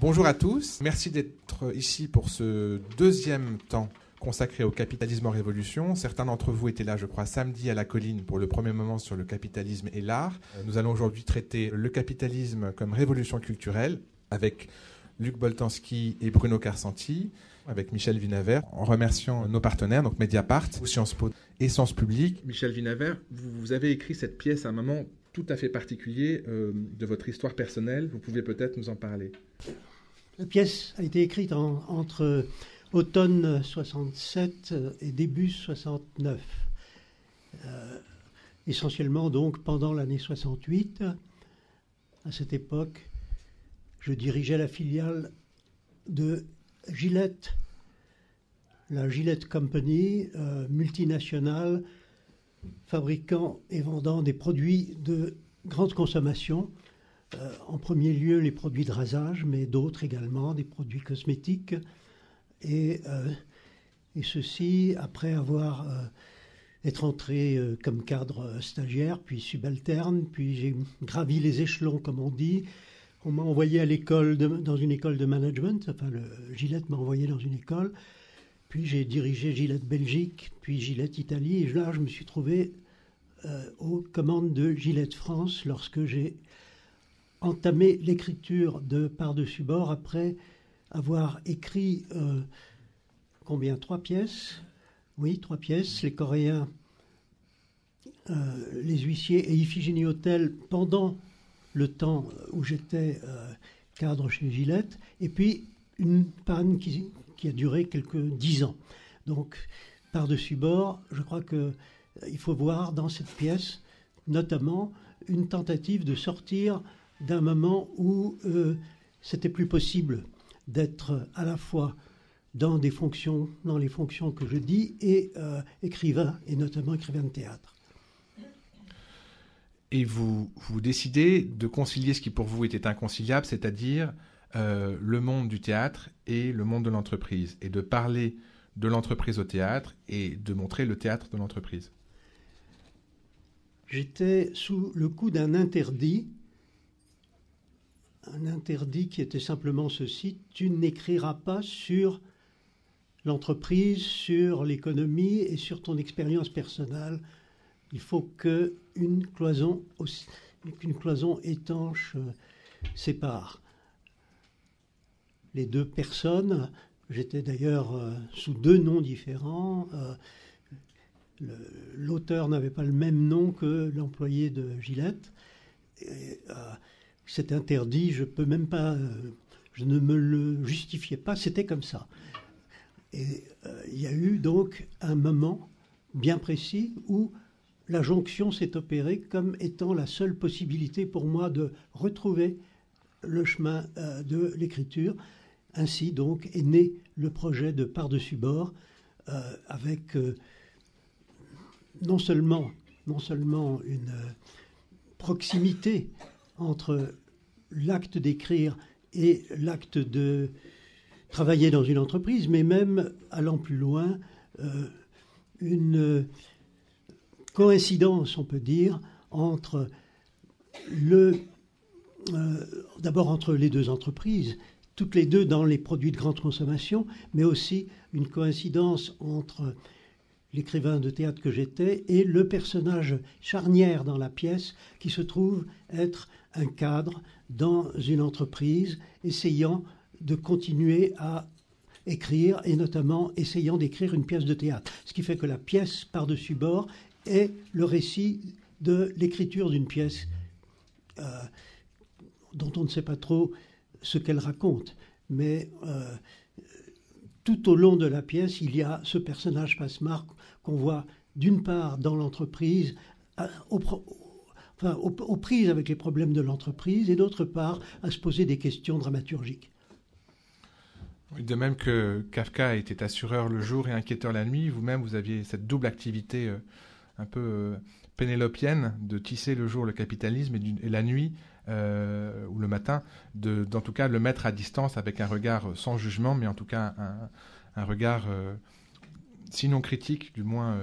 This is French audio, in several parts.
Bonjour à tous, merci d'être ici pour ce deuxième temps consacré au capitalisme en révolution. Certains d'entre vous étaient là, je crois, samedi à la Colline pour le premier moment sur le capitalisme et l'art. Nous allons aujourd'hui traiter le capitalisme comme révolution culturelle avec Luc Boltanski et Bruno Carsanti, avec Michel Vinaver, en remerciant nos partenaires, donc Mediapart, Sciences Po et Sens Public. Michel Vinaver, vous avez écrit cette pièce à un moment tout à fait particulier de votre histoire personnelle. Vous pouvez peut-être nous en parler. La pièce a été écrite entre automne 67 et début 69. Essentiellement donc pendant l'année 68. À cette époque, je dirigeais la filiale de Gillette, la Gillette Company, multinationale, fabriquant et vendant des produits de grande consommation. En premier lieu, les produits de rasage, mais d'autres également, des produits cosmétiques. Et ceci, après être entré comme cadre stagiaire, puis subalterne, puis j'ai gravi les échelons, comme on dit. On m'a envoyé à l'école, dans une école de management, enfin Gillette m'a envoyé dans une école, puis j'ai dirigé Gillette Belgique, puis Gillette Italie, et là je me suis trouvé aux commandes de Gillette France lorsque j'ai entamé l'écriture de Par-dessus bord après avoir écrit, 3 pièces? Oui, 3 pièces, Les Coréens, Les Huissiers et Iphigénie Hôtel pendant le temps où j'étais cadre chez Gillette, et puis une panne qui a duré quelques 10 ans. Donc, Par-dessus bord, je crois qu'il faut voir dans cette pièce, notamment, une tentative de sortir d'un moment où c'était plus possible d'être à la fois dans les fonctions que je dis, et écrivain, et notamment écrivain de théâtre. Et vous décidez de concilier ce qui pour vous était inconciliable, c'est-à-dire le monde du théâtre et le monde de l'entreprise, et de parler de l'entreprise au théâtre et de montrer le théâtre de l'entreprise. J'étais sous le coup d'un interdit qui était simplement ceci: tu n'écriras pas sur l'entreprise, sur l'économie et sur ton expérience personnelle. Il faut qu'une cloison étanche sépare les deux personnes. J'étais d'ailleurs sous 2 noms différents. L'auteur n'avait pas le même nom que l'employé de Gillette. C'est interdit, je ne me le justifiais pas, c'était comme ça. Et il y a eu donc un moment bien précis où la jonction s'est opérée comme étant la seule possibilité pour moi de retrouver le chemin de l'écriture. Ainsi donc est né le projet de Par-dessus bord, avec non seulement une proximité entre l'acte d'écrire et l'acte de travailler dans une entreprise, mais même, allant plus loin, une coïncidence, on peut dire, d'abord entre les deux entreprises, toutes les deux dans les produits de grande consommation, mais aussi une coïncidence entre l'écrivain de théâtre que j'étais et le personnage charnière dans la pièce qui se trouve être un cadre dans une entreprise essayant de continuer à écrire et notamment essayant d'écrire une pièce de théâtre. Ce qui fait que la pièce Par-dessus bord est le récit de l'écriture d'une pièce dont on ne sait pas trop ce qu'elle raconte. Mais tout au long de la pièce, il y a ce personnage Passemard qu'on voit d'une part dans l'entreprise, aux prises avec les problèmes de l'entreprise, et d'autre part à se poser des questions dramaturgiques. De même que Kafka était assureur le jour et inquiéteur la nuit, vous-même vous aviez cette double activité un peu pénélopienne de tisser le jour le capitalisme et la nuit ou le matin, d'en tout cas le mettre à distance avec un regard sans jugement, mais en tout cas un regard sinon critique, du moins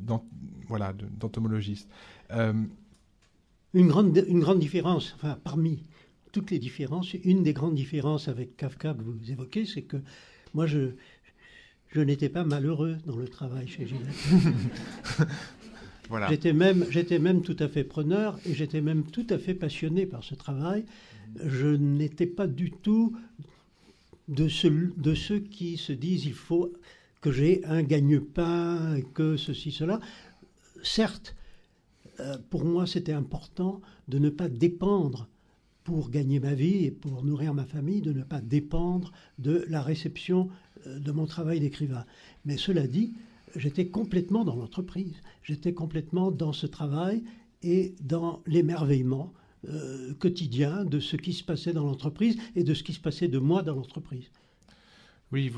d'entomologiste. Une grande différence, enfin parmi toutes les différences. Une des grandes différences avec Kafka que vous évoquez, c'est que moi, je n'étais pas malheureux dans le travail chez Gillette. Voilà. J'étais même tout à fait preneur et j'étais même tout à fait passionné par ce travail. Je n'étais pas du tout de ceux qui se disent il faut que j'ai un gagne-pain, et que ceci, cela. Certes, pour moi, c'était important de ne pas dépendre, pour gagner ma vie et pour nourrir ma famille, de ne pas dépendre de la réception de mon travail d'écrivain. Mais cela dit, j'étais complètement dans l'entreprise. J'étais complètement dans ce travail et dans l'émerveillement quotidien de ce qui se passait dans l'entreprise et de ce qui se passait de moi dans l'entreprise. Oui,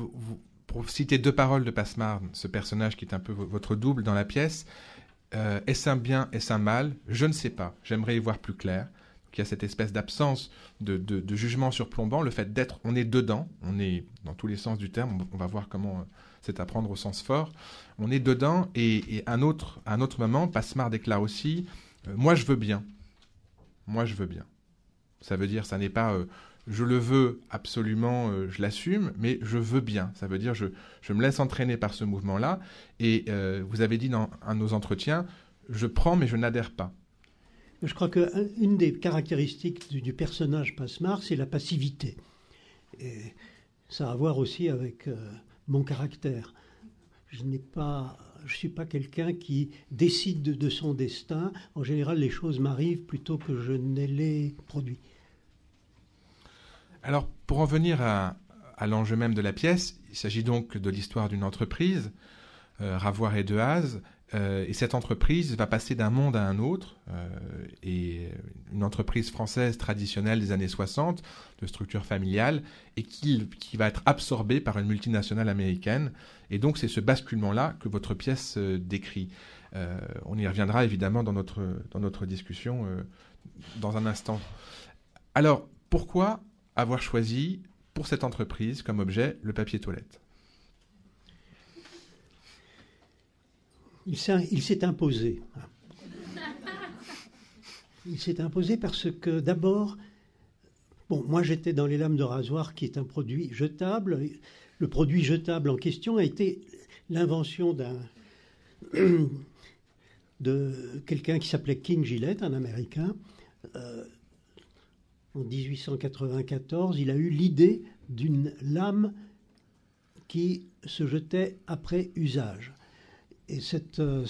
pour citer deux paroles de Passemarde, ce personnage qui est un peu votre double dans la pièce, est-ce un bien, est-ce un mal? Je ne sais pas, j'aimerais y voir plus clair. Donc, il y a cette espèce d'absence de jugement surplombant, le fait d'être, on est dedans, on est dans tous les sens du terme, on va voir comment c'est à prendre au sens fort, on est dedans, et à un autre moment, Passemarde déclare aussi, moi je veux bien. Moi, je veux bien. Ça veut dire, ça n'est pas je le veux absolument, je l'assume, mais je veux bien. Ça veut dire, je me laisse entraîner par ce mouvement-là. Et vous avez dit dans un de nos entretiens, je prends, mais je n'adhère pas. Je crois qu'une des caractéristiques du personnage Passemarde, c'est la passivité. Et ça a à voir aussi avec mon caractère. Je ne suis pas quelqu'un qui décide de son destin. En général, les choses m'arrivent plutôt que je ne les produis. Alors, pour en venir à l'enjeu même de la pièce, il s'agit donc de l'histoire d'une entreprise, Ravoir et Dehaze, et cette entreprise va passer d'un monde à un autre, et une entreprise française traditionnelle des années 60, de structure familiale, et qui va être absorbée par une multinationale américaine. Et donc c'est ce basculement-là que votre pièce décrit. On y reviendra évidemment dans notre discussion dans un instant. Alors, pourquoi avoir choisi pour cette entreprise comme objet le papier toilette? Il s'est imposé. Il s'est imposé parce que d'abord, moi j'étais dans les lames de rasoir qui est un produit jetable. Le produit jetable en question a été l'invention de quelqu'un qui s'appelait King Gillette, un Américain. En 1894, il a eu l'idée d'une lame qui se jetait après usage. Et ça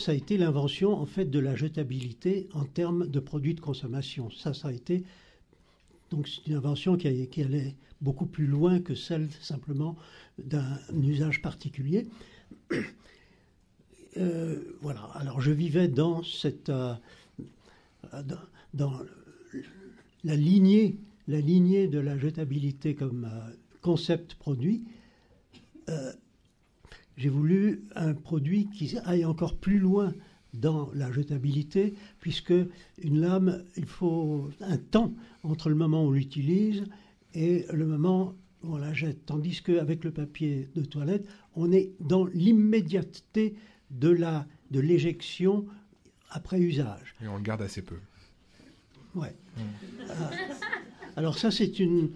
a été l'invention en fait de la jetabilité en termes de produits de consommation. Ça a été donc c'est une invention qui allait beaucoup plus loin que celle simplement d'un usage particulier. Voilà. Alors je vivais dans la lignée de la jetabilité comme concept produit. J'ai voulu un produit qui aille encore plus loin dans la jetabilité, puisque une lame, il faut un temps entre le moment où on l'utilise et le moment où on la jette. Tandis qu'avec le papier de toilette, on est dans l'immédiateté de l'éjection après usage. Et on le garde assez peu. Ouais. Alors ça, c'est une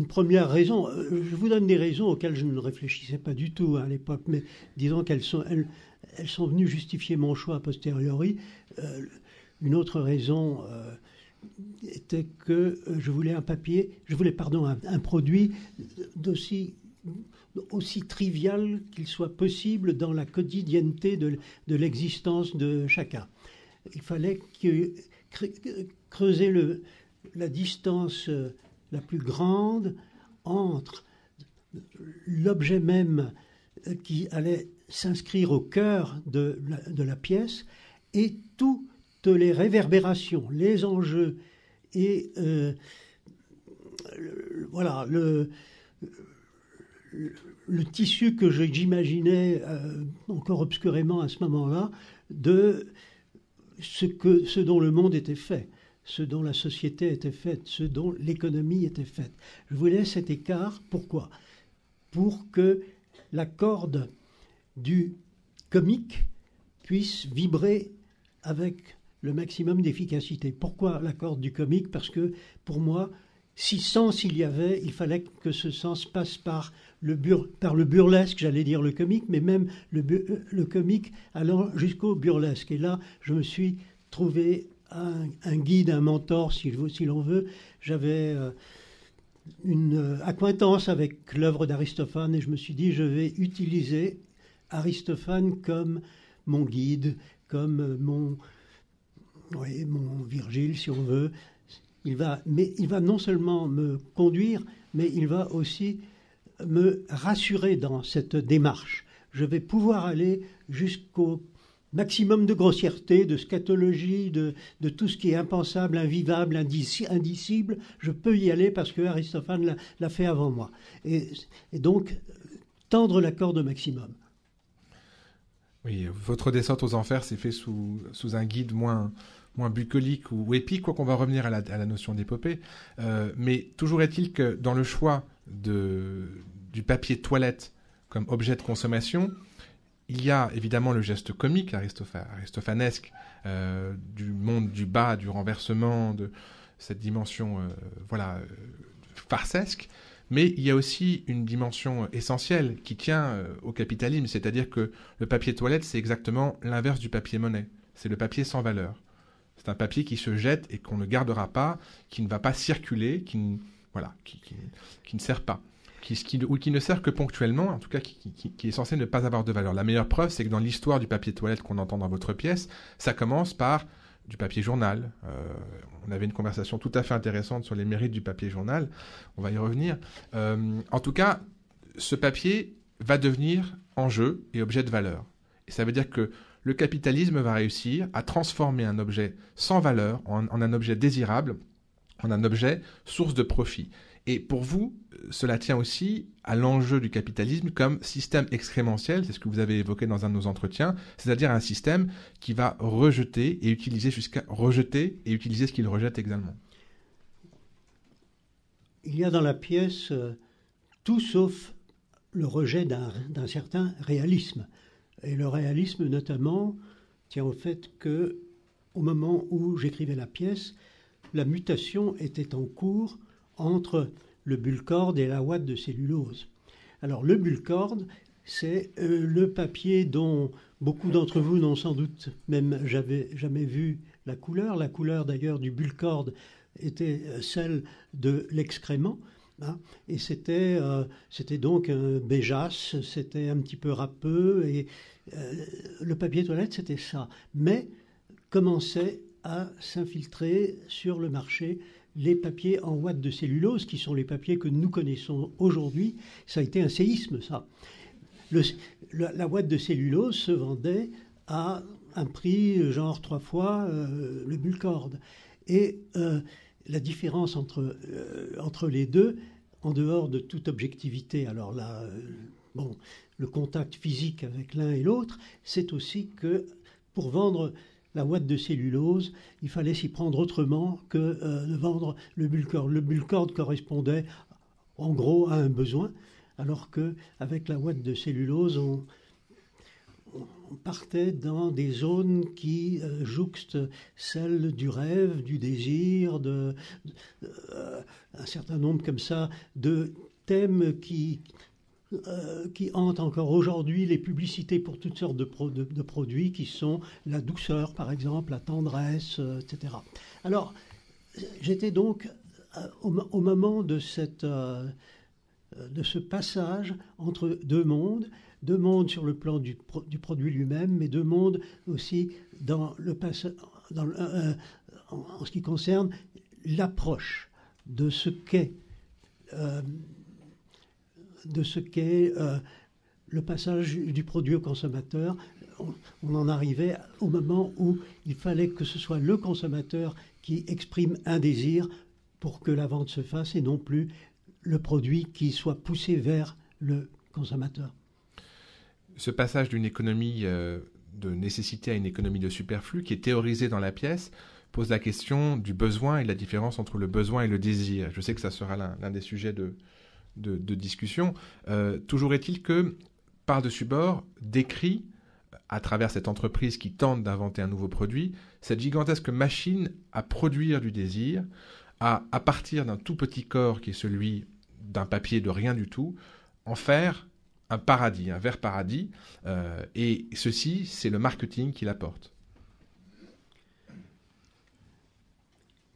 première raison. Je vous donne des raisons auxquelles je ne réfléchissais pas du tout à l'époque, mais disons qu'elles sont venues justifier mon choix a posteriori. Une autre raison était que je voulais un produit aussi trivial qu'il soit possible dans la quotidienneté de l'existence de chacun. Il fallait creuser la distance la plus grande entre l'objet même qui allait s'inscrire au cœur de la pièce et toutes les réverbérations, les enjeux et voilà le tissu que j'imaginais encore obscurément à ce moment-là de ce dont le monde était fait, ce dont la société était faite, ce dont l'économie était faite. Je voulais cet écart. Pourquoi ? Pour que la corde du comique puisse vibrer avec le maximum d'efficacité. Pourquoi la corde du comique ? Parce que pour moi, si sens il y avait, il fallait que ce sens passe par le burlesque, j'allais dire le comique, mais même le comique allant jusqu'au burlesque. Et là, je me suis trouvé un guide, un mentor, si l'on veut. J'avais une acquaintance avec l'œuvre d'Aristophane et je me suis dit, je vais utiliser Aristophane comme mon guide, comme mon Virgile, si on veut. Il va non seulement me conduire, mais il va aussi me rassurer dans cette démarche. Je vais pouvoir aller jusqu'au maximum de grossièreté, de scatologie, de tout ce qui est impensable, invivable, indicible. Je peux y aller parce que Aristophane l'a fait avant moi. Et donc, tendre la corde au maximum. Oui, votre descente aux enfers s'est fait sous un guide moins bucolique ou épique, quoi qu'on va revenir à la notion d'épopée. Mais toujours est-il que dans le choix du papier toilette comme objet de consommation, il y a évidemment le geste comique aristophanesque du monde du bas, du renversement, de cette dimension farcesque, mais il y a aussi une dimension essentielle qui tient au capitalisme, c'est-à-dire que le papier toilette, c'est exactement l'inverse du papier monnaie. C'est le papier sans valeur. C'est un papier qui se jette et qu'on ne gardera pas, qui ne va pas circuler, qui ne sert pas. Ou qui ne sert que ponctuellement, en tout cas qui est censé ne pas avoir de valeur. La meilleure preuve, c'est que dans l'histoire du papier toilette qu'on entend dans votre pièce, ça commence par du papier journal. On avait une conversation tout à fait intéressante sur les mérites du papier journal. On va y revenir. En tout cas, ce papier va devenir enjeu et objet de valeur. Et ça veut dire que le capitalisme va réussir à transformer un objet sans valeur en un objet désirable, en un objet source de profit. Et pour vous, cela tient aussi à l'enjeu du capitalisme comme système excrémentiel, c'est ce que vous avez évoqué dans un de nos entretiens, c'est-à-dire un système qui va rejeter et utiliser ce qu'il rejette également. Il y a dans la pièce tout sauf le rejet d'un certain réalisme. Et le réalisme, notamment, tient au fait que, au moment où j'écrivais la pièce, la mutation était en cours entre le bulle-corde et la ouate de cellulose. Alors le bulle-corde, c'est le papier dont beaucoup d'entre vous n'ont sans doute même jamais vu la couleur. La couleur d'ailleurs du bulle-corde était celle de l'excrément. Hein, et c'était donc un béjasse, c'était un petit peu râpeux, et le papier toilette c'était ça. Mais commençait à s'infiltrer sur le marché les papiers en ouate de cellulose, qui sont les papiers que nous connaissons aujourd'hui. Ça a été un séisme, ça. La ouate de cellulose se vendait à un prix genre 3 fois le bulle-corde. Et la différence entre les deux, en dehors de toute objectivité, alors là, le contact physique avec l'un et l'autre, c'est aussi que pour vendre la ouate de cellulose, il fallait s'y prendre autrement que de vendre le bulle-corde. Le bulle-corde correspondait en gros à un besoin, alors qu'avec la ouate de cellulose, on partait dans des zones qui jouxtent celles du rêve, du désir, un certain nombre comme ça de thèmes qui hantent encore aujourd'hui les publicités pour toutes sortes de produits qui sont la douceur, par exemple, la tendresse, etc. Alors, j'étais donc au moment de ce passage entre deux mondes sur le plan du produit lui-même, mais deux mondes aussi en ce qui concerne l'approche de ce qu'est le passage du produit au consommateur. On en arrivait au moment où il fallait que ce soit le consommateur qui exprime un désir pour que la vente se fasse et non plus le produit qui soit poussé vers le consommateur. Ce passage d'une économie de nécessité à une économie de superflu qui est théorisée dans la pièce pose la question du besoin et de la différence entre le besoin et le désir. Je sais que ça sera l'un des sujets de discussion. Toujours est-il que, par-dessus bord, décrit, à travers cette entreprise qui tente d'inventer un nouveau produit, cette gigantesque machine à produire du désir, à partir d'un tout petit corps qui est celui d'un papier de rien du tout, en faire un paradis, un vert paradis, et ceci, c'est le marketing qui l'apporte.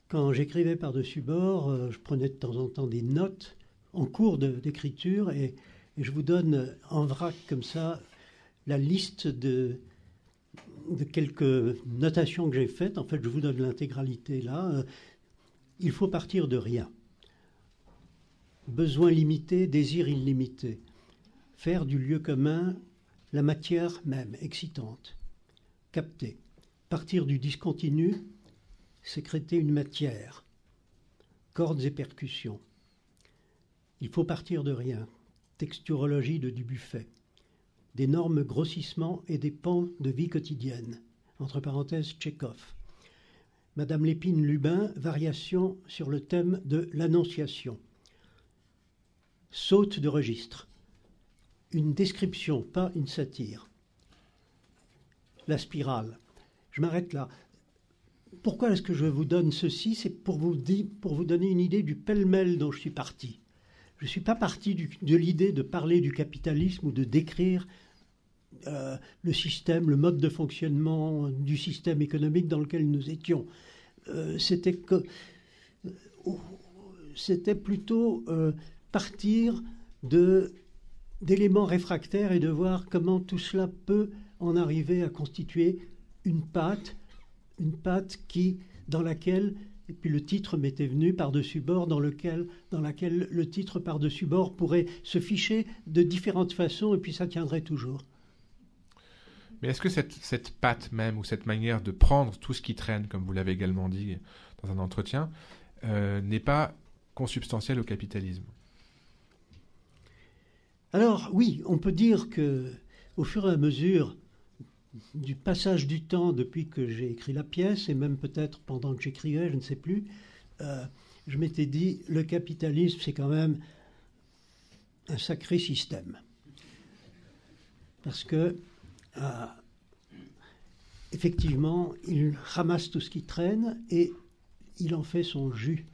Quand j'écrivais par-dessus bord, je prenais de temps en temps des notes en cours d'écriture et je vous donne en vrac comme ça la liste de quelques notations que j'ai faites. En fait, je vous donne l'intégralité là. Il faut partir de rien. Besoin limité, désir illimité. Faire du lieu commun la matière même, excitante. Capter. Partir du discontinu, sécréter une matière. Cordes et percussions. Il faut partir de rien. Texturologie de Dubuffet. D'énormes grossissements et des pans de vie quotidienne. Entre parenthèses, Tchekhov. Madame Lépine-Lubin, variation sur le thème de l'Annonciation. Saute de registre. Une description, pas une satire. La spirale. Je m'arrête là. Pourquoi est-ce que je vous donne ceci? C'est pour vous donner une idée du pêle-mêle dont je suis parti. Je ne suis pas parti de l'idée de parler du capitalisme ou de décrire le système, le mode de fonctionnement du système économique dans lequel nous étions. C'était plutôt partir d'éléments réfractaires et de voir comment tout cela peut en arriver à constituer une pâte dans laquelle, et puis le titre m'était venu par-dessus bord, dans laquelle le titre par-dessus bord pourrait se ficher de différentes façons et puis ça tiendrait toujours. Mais est-ce que cette patte même, ou cette manière de prendre tout ce qui traîne, comme vous l'avez également dit dans un entretien, n'est pas consubstantielle au capitalisme? Alors oui, on peut dire que au fur et à mesure du passage du temps depuis que j'ai écrit la pièce, et même peut-être pendant que j'écrivais, je ne sais plus, je m'étais dit, le capitalisme, c'est quand même un sacré système. Parce que effectivement, il ramasse tout ce qui traîne et il en fait son jus.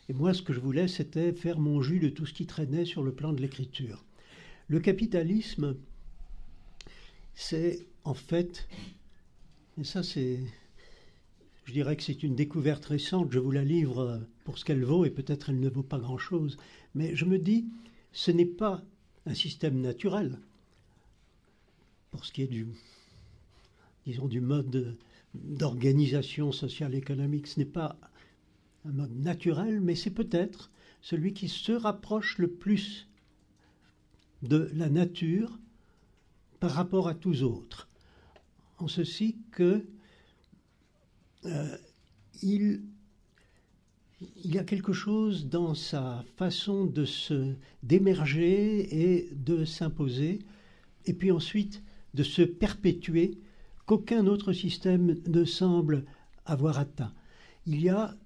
Et moi, ce que je voulais, c'était faire mon jus de tout ce qui traînait sur le plan de l'écriture. Le capitalisme, c'est en fait, et ça c'est, je dirais que c'est une découverte récente, je vous la livre pour ce qu'elle vaut, et peut-être elle ne vaut pas grand-chose, mais je me dis, ce n'est pas un système naturel, pour ce qui est du mode d'organisation sociale et économique, ce n'est pas un mode naturel, mais c'est peut-être celui qui se rapproche le plus de la nature par rapport à tous autres. En ceci que il y a quelque chose dans sa façon d'émerger et de s'imposer, et puis ensuite de se perpétuer, qu'aucun autre système ne semble avoir atteint. Il y a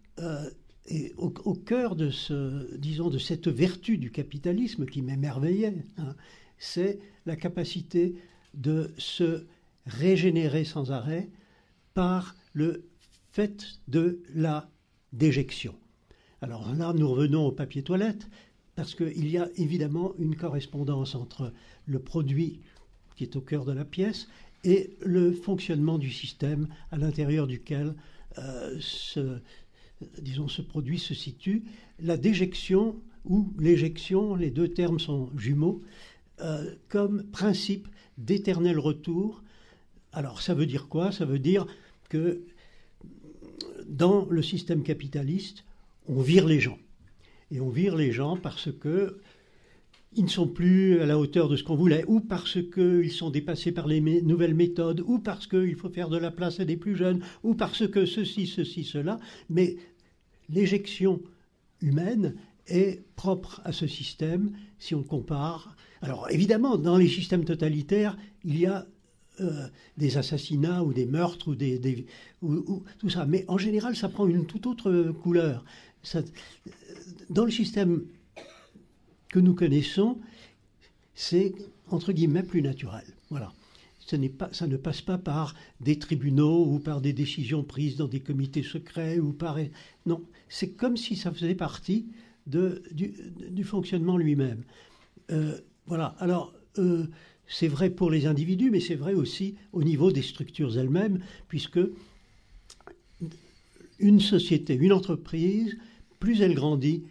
et au cœur de cette vertu du capitalisme qui m'émerveillait, c'est la capacité de se régénérer sans arrêt par le fait de la déjection. Alors là, nous revenons au papier toilette, parce qu'il y a évidemment une correspondance entre le produit qui est au cœur de la pièce et le fonctionnement du système à l'intérieur duquel ce produit se situe. La déjection ou l'éjection, les deux termes sont jumeaux, comme principe d'éternel retour. Alors ça veut dire quoi? Ça veut dire que dans le système capitaliste, on vire les gens. Et on vire les gens parce que ils ne sont plus à la hauteur de ce qu'on voulait, ou parce qu'ils sont dépassés par les nouvelles méthodes, ou parce qu'il faut faire de la place à des plus jeunes, ou parce que ceci, cela. Mais l'éjection humaine est propre à ce système si on compare. Alors évidemment, dans les systèmes totalitaires, il y a des assassinats ou des meurtres ou tout ça. Mais en général, ça prend une toute autre couleur. Dans le système que nous connaissons, c'est, entre guillemets, plus naturel. Voilà. ça ne passe pas par des tribunaux ou par des décisions prises dans des comités secrets ou par... Non, c'est comme si ça faisait partie du fonctionnement lui-même. Voilà, alors c'est vrai pour les individus, mais c'est vrai aussi au niveau des structures elles-mêmes, puisque une société, une entreprise, plus elle grandit,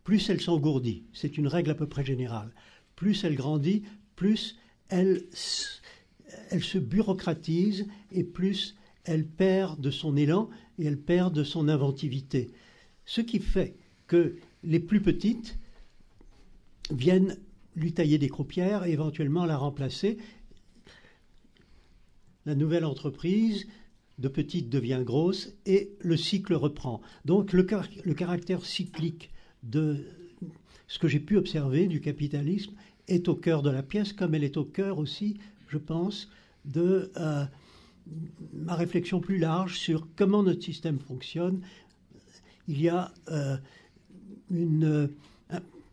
plus elle s'engourdit. C'est une règle à peu près générale. Plus elle grandit, plus elle se bureaucratise et plus elle perd de son élan et elle perd de son inventivité. Ce qui fait que les plus petites viennent lui tailler des croupières et éventuellement la remplacer. La nouvelle entreprise de petite devient grosse et le cycle reprend. Donc le caractère cyclique de ce que j'ai pu observer du capitalisme est au cœur de la pièce, comme elle est au cœur aussi, je pense, de ma réflexion plus large sur comment notre système fonctionne. Il y a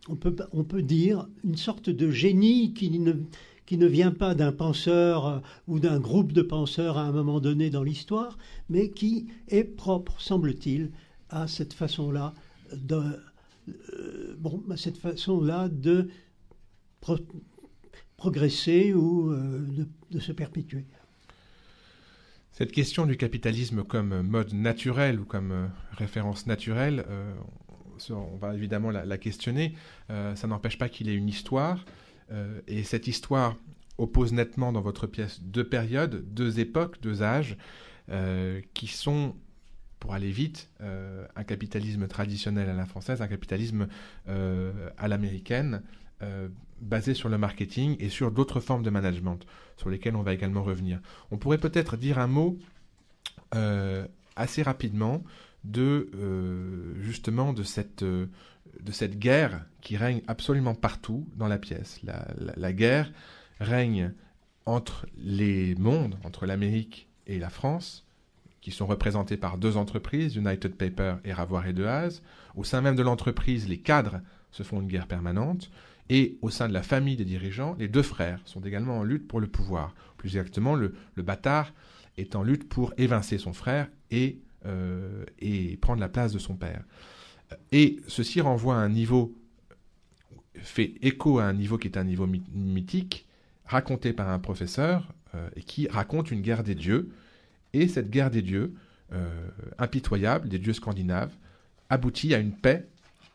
on peut dire une sorte de génie qui ne vient pas d'un penseur ou d'un groupe de penseurs à un moment donné dans l'histoire, mais qui est propre, semble-t-il, à cette façon-là de progresser ou de se perpétuer. Cette question du capitalisme comme mode naturel ou comme référence naturelle, on va évidemment la questionner. Ça n'empêche pas qu'il ait une histoire. Et cette histoire oppose nettement dans votre pièce deux périodes, deux époques, deux âges, qui sont, pour aller vite, un capitalisme traditionnel à la française, un capitalisme à l'américaine, basé sur le marketing et sur d'autres formes de management, sur lesquelles on va également revenir. On pourrait peut-être dire un mot assez rapidement justement de cette guerre qui règne absolument partout dans la pièce. La guerre règne entre les mondes, entre l'Amérique et la France, qui sont représentés par deux entreprises, United Paper et Ravoire et Dehaze. Au sein même de l'entreprise, les cadres se font une guerre permanente. Et au sein de la famille des dirigeants, les deux frères sont également en lutte pour le pouvoir. Plus exactement, le bâtard est en lutte pour évincer son frère et prendre la place de son père. Et ceci renvoie à un niveau, fait écho à un niveau qui est un niveau mythique, raconté par un professeur, et qui raconte une guerre des dieux. Et cette guerre des dieux, impitoyable, des dieux scandinaves, aboutit à une paix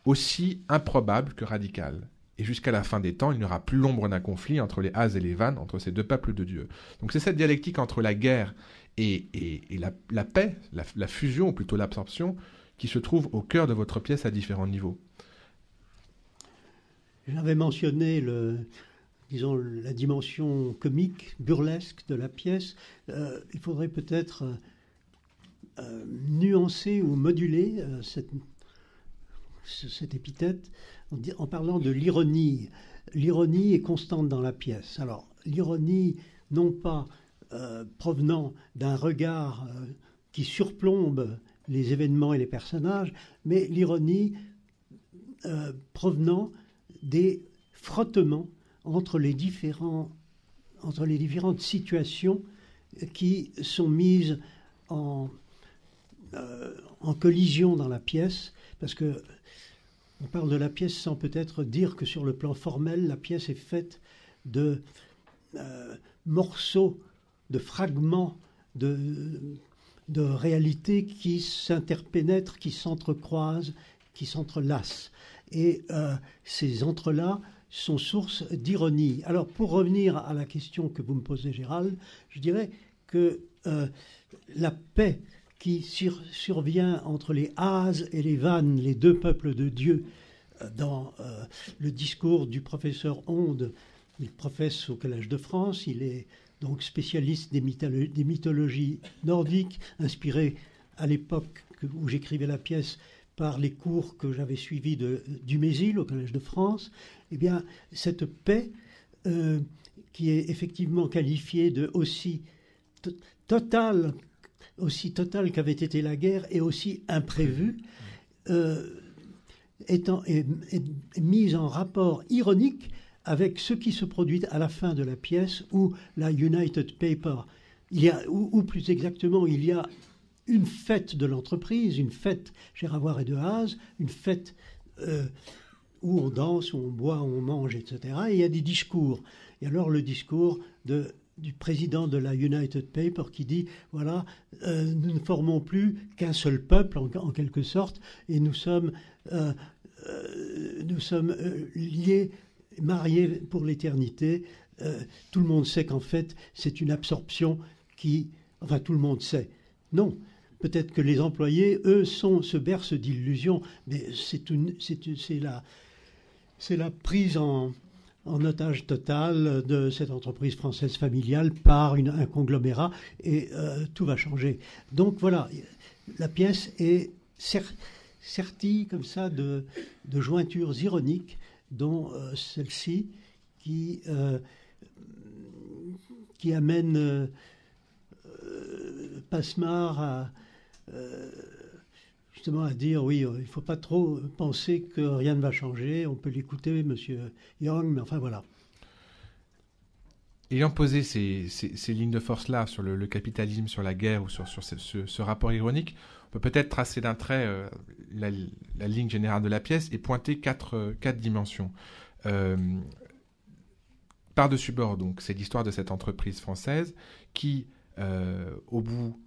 aussi improbable que radicale. Et jusqu'à la fin des temps, il n'y aura plus l'ombre d'un conflit entre les Haz et les Van, entre ces deux peuples de dieux. Donc c'est cette dialectique entre la guerre et la paix, la fusion, ou plutôt l'absorption, qui se trouve au cœur de votre pièce à différents niveaux. J'avais mentionné la dimension comique, burlesque de la pièce. Il faudrait peut-être nuancer ou moduler cette épithète en parlant de l'ironie. L'ironie est constante dans la pièce. Alors, l'ironie, non pas provenant d'un regard qui surplombe les événements et les personnages, mais l'ironie provenant des frottements entre les différentes situations qui sont mises en collision dans la pièce, parce que on parle de la pièce sans peut-être dire que sur le plan formel, la pièce est faite de morceaux, de fragments de réalité qui s'interpénètrent, qui s'entrecroisent, qui s'entrelacent. Et ces entrelacs sont source d'ironie. Alors, pour revenir à la question que vous me posez, Gérald, je dirais que la paix qui survient entre les Haz et les Van, les deux peuples de Dieu, dans le discours du professeur Onde. Il professe au Collège de France, il est donc spécialiste des mythologies nordiques, inspiré à l'époque où j'écrivais la pièce par les cours que j'avais suivis de Dumézil au Collège de France. Eh bien, cette paix, qui est effectivement qualifiée de aussi totale qu'avait été la guerre et aussi imprévue, est mise en rapport ironique avec ce qui se produit à la fin de la pièce, où la United Paper, ou plus exactement, il y a une fête de l'entreprise, une fête chez Ravoire et Dehaze, une fête où on danse, où on boit, où on mange, etc. Et il y a des discours. Et alors le discours du président de la United Paper qui dit, voilà, nous ne formons plus qu'un seul peuple, en quelque sorte, et nous sommes liés, mariés pour l'éternité. Tout le monde sait qu'en fait, c'est une absorption enfin, tout le monde sait. Non. Peut-être que les employés, eux, se bercent d'illusions, mais c'est la prise en otage total de cette entreprise française familiale par un conglomérat, et tout va changer. Donc voilà, la pièce est sertie comme ça de jointures ironiques, dont celle-ci qui amène Passemard justement à dire, oui, il ne faut pas trop penser que rien ne va changer, on peut l'écouter, Monsieur Young, mais enfin voilà. Ayant posé ces lignes de force-là sur le capitalisme, sur la guerre ou sur ce rapport ironique, on peut peut-être tracer d'un trait la ligne générale de la pièce et pointer quatre dimensions. Par-dessus bord, donc, c'est l'histoire de cette entreprise française qui, au bout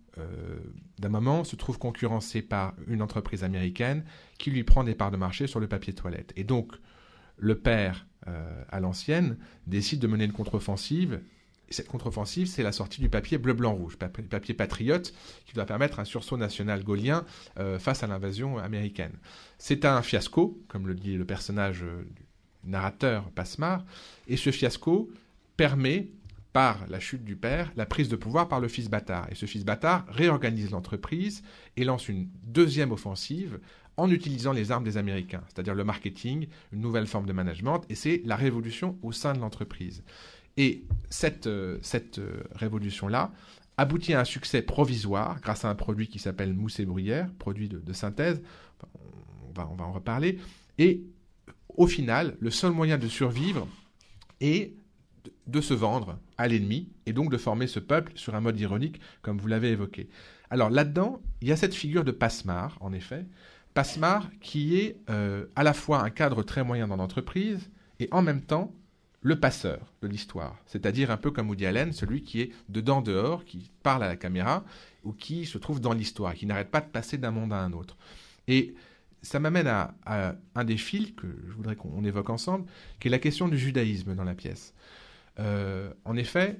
d'un moment, se trouve concurrencée par une entreprise américaine qui lui prend des parts de marché sur le papier toilette. Et donc, le père, à l'ancienne, décide de mener une contre-offensive. Et cette contre-offensive, c'est la sortie du papier bleu-blanc-rouge, papier patriote, qui doit permettre un sursaut national gaulien face à l'invasion américaine. C'est un fiasco, comme le dit le personnage du narrateur Passemard, et ce fiasco permet, par la chute du père, la prise de pouvoir par le fils bâtard. Et ce fils bâtard réorganise l'entreprise et lance une deuxième offensive en utilisant les armes des Américains, c'est-à-dire le marketing, une nouvelle forme de management, et c'est la révolution au sein de l'entreprise. Et cette révolution-là aboutit à un succès provisoire grâce à un produit qui s'appelle mousse et bruyère, produit de synthèse, on va en reparler, et au final, le seul moyen de survivre est de se vendre à l'ennemi et donc de former ce peuple sur un mode ironique, comme vous l'avez évoqué. Alors là-dedans, il y a cette figure de Passemard, en effet. Passemard qui est à la fois un cadre très moyen dans l'entreprise et en même temps le passeur de l'histoire. C'est-à-dire un peu comme Woody Allen, celui qui est dedans-dehors, qui parle à la caméra ou qui se trouve dans l'histoire, qui n'arrête pas de passer d'un monde à un autre. Et ça m'amène à un des fils que je voudrais qu'on évoque ensemble, qui est la question du judaïsme dans la pièce. En effet,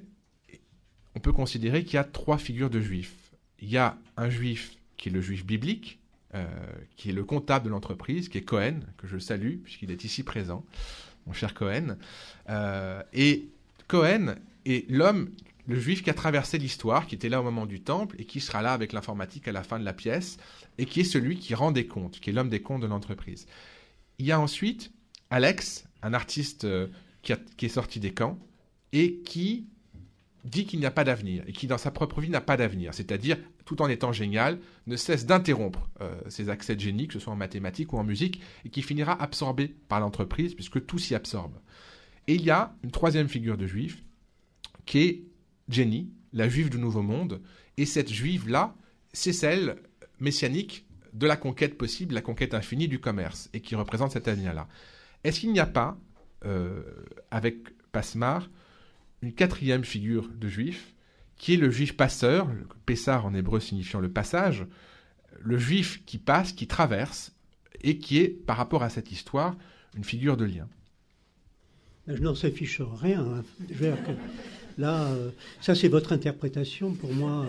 on peut considérer qu'il y a trois figures de juifs. Il y a un juif qui est le juif biblique, qui est le comptable de l'entreprise, qui est Cohen, que je salue, puisqu'il est ici présent, mon cher Cohen. Et Cohen est le juif qui a traversé l'histoire, qui était là au moment du temple, et qui sera là avec l'informatique à la fin de la pièce, et qui est celui qui rend des comptes, qui est l'homme des comptes de l'entreprise. Il y a ensuite Alex, un artiste qui est sorti des camps, et qui dit qu'il n'y a pas d'avenir, et qui dans sa propre vie n'a pas d'avenir, c'est-à-dire, tout en étant génial, ne cesse d'interrompre ses accès de génie, que ce soit en mathématiques ou en musique, et qui finira absorbé par l'entreprise, puisque tout s'y absorbe. Et il y a une troisième figure de juif, qui est Jenny, la juive du Nouveau Monde, et cette juive-là, c'est celle messianique de la conquête possible, la conquête infinie du commerce, et qui représente cet avenir-là. Est-ce qu'il n'y a pas, avec Passemard, une quatrième figure de juif, qui est le juif passeur, Pessar en hébreu signifiant le passage, le juif qui passe, qui traverse, et qui est, par rapport à cette histoire, une figure de lien. Je n'en sais fiche rien. Hein. Je veux dire que là, ça c'est votre interprétation. Pour moi,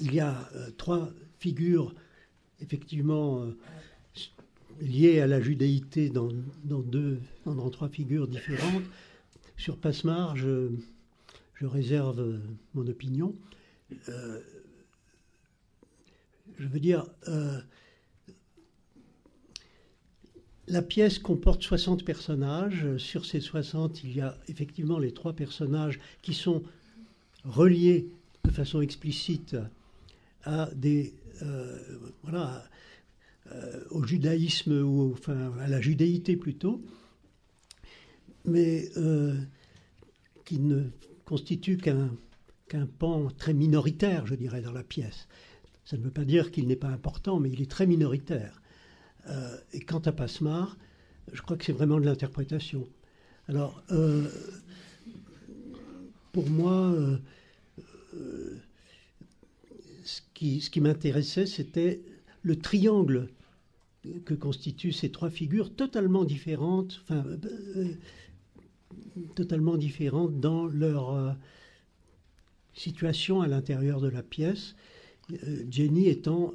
il y a trois figures, effectivement, liées à la judaïté dans trois figures différentes. Sur Passemard, je réserve mon opinion. Je veux dire, la pièce comporte 60 personnages. Sur ces 60, il y a effectivement les trois personnages qui sont reliés de façon explicite à au judaïsme, ou enfin à la judéité plutôt. mais qui ne constitue qu'un pan très minoritaire, je dirais, dans la pièce. Ça ne veut pas dire qu'il n'est pas important, mais il est très minoritaire. Et quant à Passemard, je crois que c'est vraiment de l'interprétation. Alors, pour moi, ce qui m'intéressait, c'était le triangle que constituent ces trois figures totalement différentes, totalement différentes dans leur situation à l'intérieur de la pièce. Jenny étant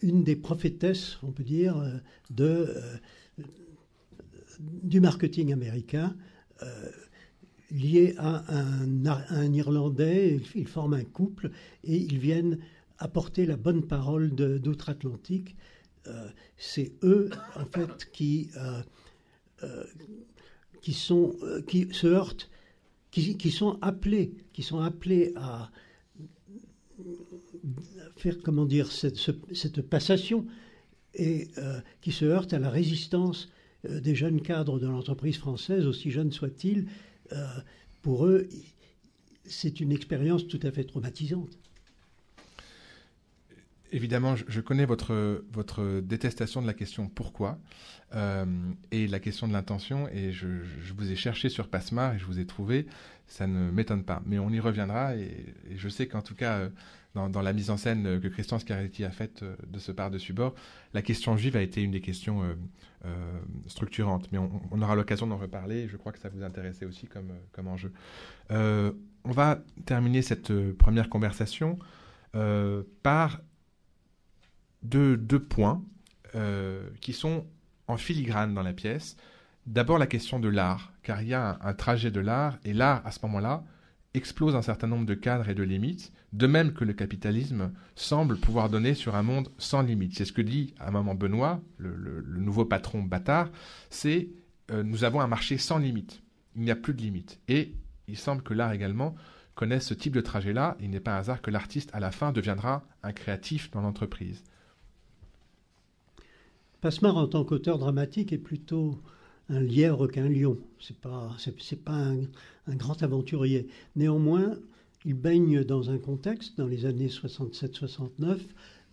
une des prophétesses, on peut dire, du marketing américain, lié à un Irlandais. Ils forment un couple et ils viennent apporter la bonne parole d'outre-Atlantique. C'est eux, en fait, qui se heurtent, qui sont appelés à faire, comment dire, cette passation, et qui se heurtent à la résistance des jeunes cadres de l'entreprise française, aussi jeunes soient-ils. Pour eux, c'est une expérience tout à fait traumatisante. Évidemment, je connais votre détestation de la question « pourquoi ?» et la question de l'intention, et je vous ai cherché sur Passemard et je vous ai trouvé. Ça ne m'étonne pas, mais on y reviendra, et je sais qu'en tout cas, dans la mise en scène que Christian Scarretti a faite de ce par-dessus bord, la question juive a été une des questions structurantes, mais on aura l'occasion d'en reparler, et je crois que ça vous intéressait aussi comme enjeu. On va terminer cette première conversation par deux points qui sont en filigrane dans la pièce. D'abord la question de l'art, car il y a un trajet de l'art, et l'art, à ce moment-là, explose un certain nombre de cadres et de limites, de même que le capitalisme semble pouvoir donner sur un monde sans limites. C'est ce que dit à un moment Benoît, le nouveau patron bâtard, c'est nous avons un marché sans limites, il n'y a plus de limites. Et il semble que l'art également connaisse ce type de trajet-là. Il n'est pas un hasard que l'artiste, à la fin, deviendra un créatif dans l'entreprise. Passemard, en tant qu'auteur dramatique, est plutôt un lièvre qu'un lion. C'est pas un grand aventurier. Néanmoins, il baigne dans un contexte, dans les années 67-69,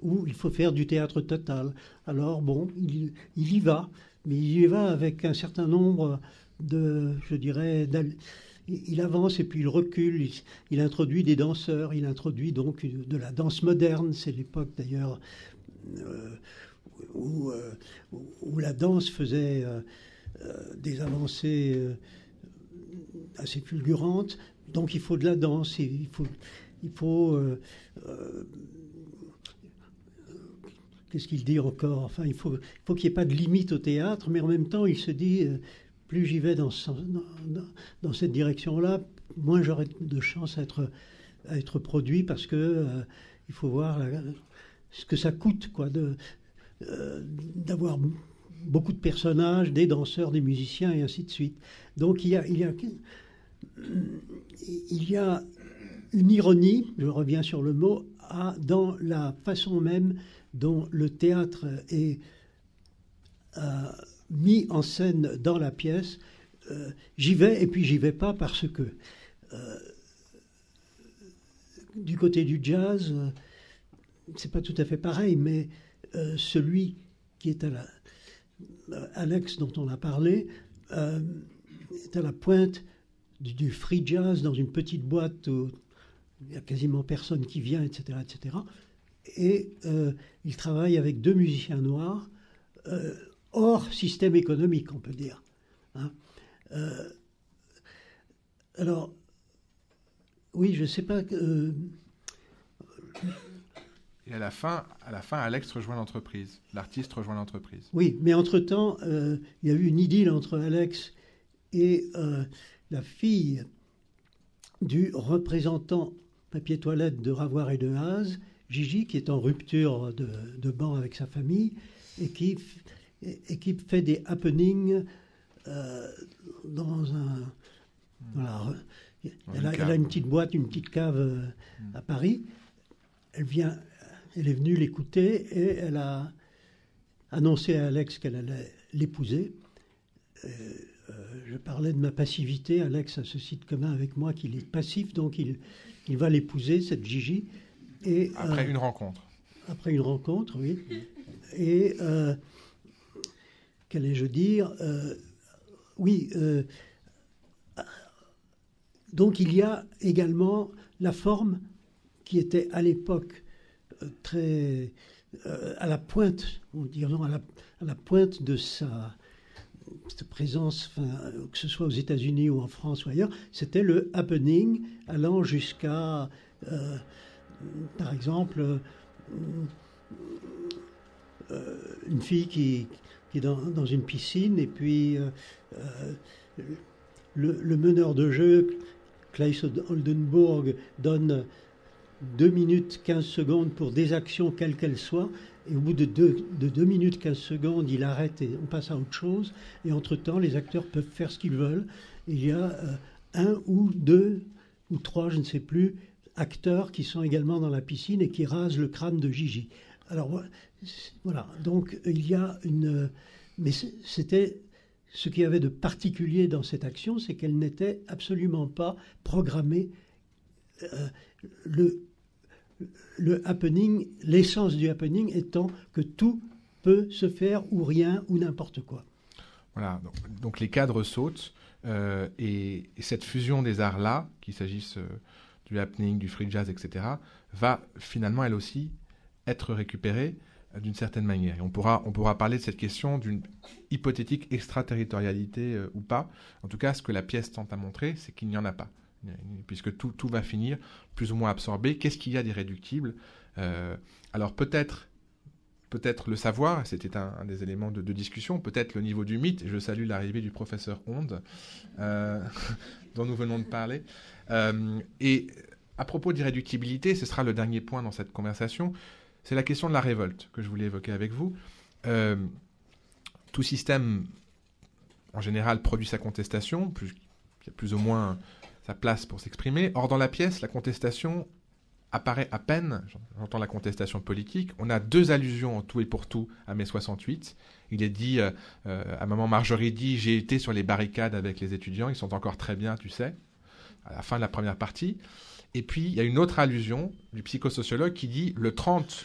où il faut faire du théâtre total. Alors, bon, il y va, mais il y va avec un certain nombre je dirais, il avance et puis il recule, il introduit des danseurs, il introduit donc de la danse moderne. C'est l'époque, d'ailleurs, où la danse faisait des avancées assez fulgurantes. Donc il faut de la danse, il faut qu'est-ce qu'il dit encore? Enfin, il faut qu'il n'y ait pas de limite au théâtre, mais en même temps, il se dit, plus j'y vais dans cette direction-là, moins j'aurai de chance à être produit, parce que il faut voir ce que ça coûte, quoi, d'avoir beaucoup de personnages, des danseurs, des musiciens, et ainsi de suite. Donc il y a une ironie, je reviens sur le mot, dans la façon même dont le théâtre est mis en scène dans la pièce. J'y vais et puis j'y vais pas, parce que du côté du jazz, c'est pas tout à fait pareil, mais celui qui est Alex, dont on a parlé, est à la pointe du free jazz, dans une petite boîte où il n'y a quasiment personne qui vient, etc., etc. Et il travaille avec deux musiciens noirs, hors système économique, on peut dire. Hein. Alors, oui, je ne sais pas... Et à la fin, Alex rejoint l'entreprise. L'artiste rejoint l'entreprise. Oui, mais entre-temps, il y a eu une idylle entre Alex et la fille du représentant papier toilette de Ravoir et de Haas, Gigi, qui est en rupture de ban avec sa famille et qui fait des happenings dans un... Voilà, elle a une petite boîte, une petite cave à Paris. Elle est venue l'écouter et elle a annoncé à Alex qu'elle allait l'épouser. je parlais de ma passivité. Alex a ceci de commun avec moi qu'il est passif, donc il va l'épouser, cette Gigi. Et, après une rencontre. Après une rencontre, oui. Et qu'allais-je dire oui. Donc il y a également la forme qui était à l'époque très à la pointe, disons à la pointe de cette présence, que ce soit aux États-Unis ou en France ou ailleurs, c'était le happening allant jusqu'à, par exemple, une fille qui est dans une piscine et puis le meneur de jeu, Claes Oldenburg, donne 2 minutes 15 secondes pour des actions quelles qu'elles soient, et au bout de 2 minutes 15 secondes, il arrête et on passe à autre chose, et entre-temps, les acteurs peuvent faire ce qu'ils veulent. Et il y a 1 ou 2 ou 3, je ne sais plus, acteurs qui sont également dans la piscine et qui rasent le crâne de Gigi. Alors voilà, donc il y a une... Mais c'était... Ce qu'il y avait de particulier dans cette action, c'est qu'elle n'était absolument pas programmée. Le happening, l'essence du happening étant que tout peut se faire ou rien ou n'importe quoi. Voilà, donc les cadres sautent et cette fusion des arts-là, qu'il s'agisse du happening, du free jazz, etc., va finalement elle aussi être récupérée d'une certaine manière. Et on pourra parler de cette question d'une hypothétique extraterritorialité ou pas. En tout cas, ce que la pièce tente à montrer, c'est qu'il n'y en a pas, puisque tout va finir plus ou moins absorbé. Qu'est-ce qu'il y a d'irréductible ? Alors peut-être le savoir, c'était un des éléments de discussion, peut-être le niveau du mythe. Je salue l'arrivée du professeur Onde, dont nous venons de parler. Et à propos d'irréductibilité, ce sera le dernier point dans cette conversation, c'est la question de la révolte que je voulais évoquer avec vous. Tout système, en général, produit sa contestation, il y a plus ou moins sa place pour s'exprimer. Or, dans la pièce, la contestation apparaît à peine, j'entends la contestation politique. On a 2 allusions en tout et pour tout à mai 68. Il est dit, à un moment, Marjorie dit « J'ai été sur les barricades avec les étudiants, ils sont encore très bien, tu sais », à la fin de la première partie. Et puis, il y a une autre allusion du psychosociologue qui dit le 30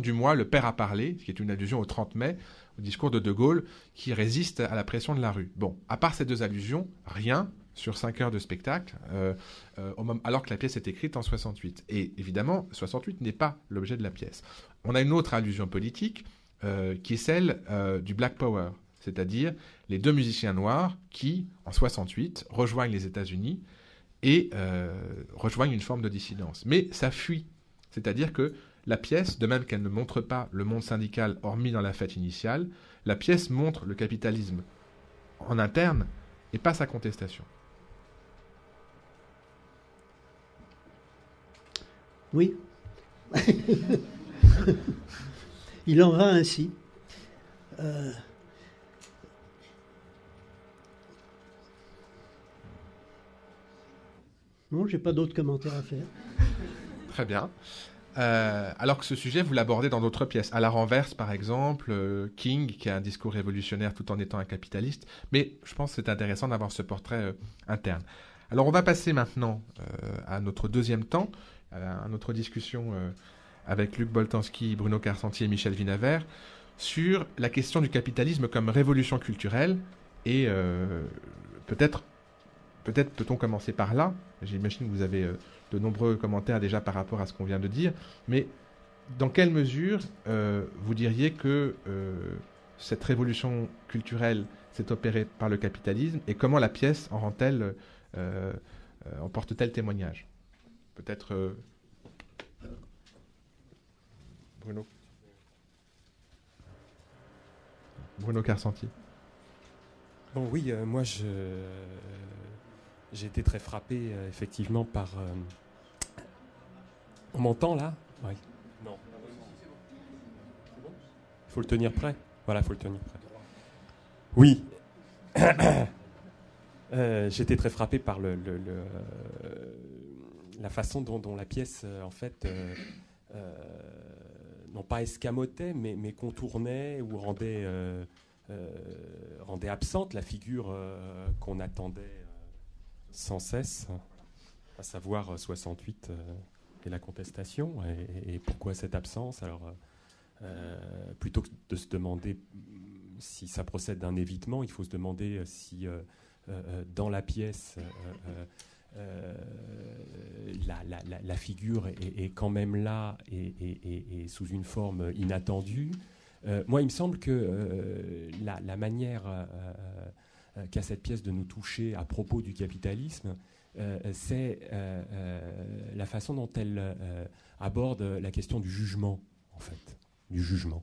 du mois, le père a parlé, ce qui est une allusion au 30 mai, au discours de Gaulle, qui résiste à la pression de la rue. Bon, à part ces 2 allusions, rien sur 5 heures de spectacle, alors que la pièce est écrite en 68. Et évidemment, 68 n'est pas l'objet de la pièce. On a une autre allusion politique, qui est celle du Black Power, c'est-à-dire les 2 musiciens noirs qui, en 68, rejoignent les États-Unis et rejoignent une forme de dissidence. Mais ça fuit. C'est-à-dire que la pièce, de même qu'elle ne montre pas le monde syndical hormis dans la fête initiale, la pièce montre le capitalisme en interne et pas sa contestation. Oui. Il en va ainsi. Non, je n'ai pas d'autres commentaires à faire. Très bien. Alors que ce sujet, vous l'abordez dans d'autres pièces. À la renverse, par exemple, King, qui a un discours révolutionnaire tout en étant un capitaliste. Mais je pense que c'est intéressant d'avoir ce portrait interne. Alors on va passer maintenant à notre deuxième temps, à notre discussion avec Luc Boltanski, Bruno Carcentier et Michel Vinavert, sur la question du capitalisme comme révolution culturelle. Et peut-être peut-on commencer par là. J'imagine que vous avez de nombreux commentaires déjà par rapport à ce qu'on vient de dire, mais dans quelle mesure vous diriez que cette révolution culturelle s'est opérée par le capitalisme et comment la pièce en rend-elle, en porte-t-elle témoignage ? Peut-être Bruno Carcentier. Bon, oui, moi j'ai été très frappé effectivement par... On m'entend là ? Oui. Non. Il faut le tenir prêt. Voilà, il faut le tenir prêt. Oui. J'ai été très frappé par la façon dont la pièce, en fait, non pas escamotait, mais contournait ou rendait rendait absente la figure qu'on attendait sans cesse, à savoir 68 et la contestation. Et pourquoi cette absence? Alors, plutôt que de se demander si ça procède d'un évitement, il faut se demander si dans la pièce la figure est quand même là et sous une forme inattendue. Moi, il me semble que la manière qu'a cette pièce de nous toucher à propos du capitalisme, c'est la façon dont elle aborde la question du jugement, en fait, du jugement.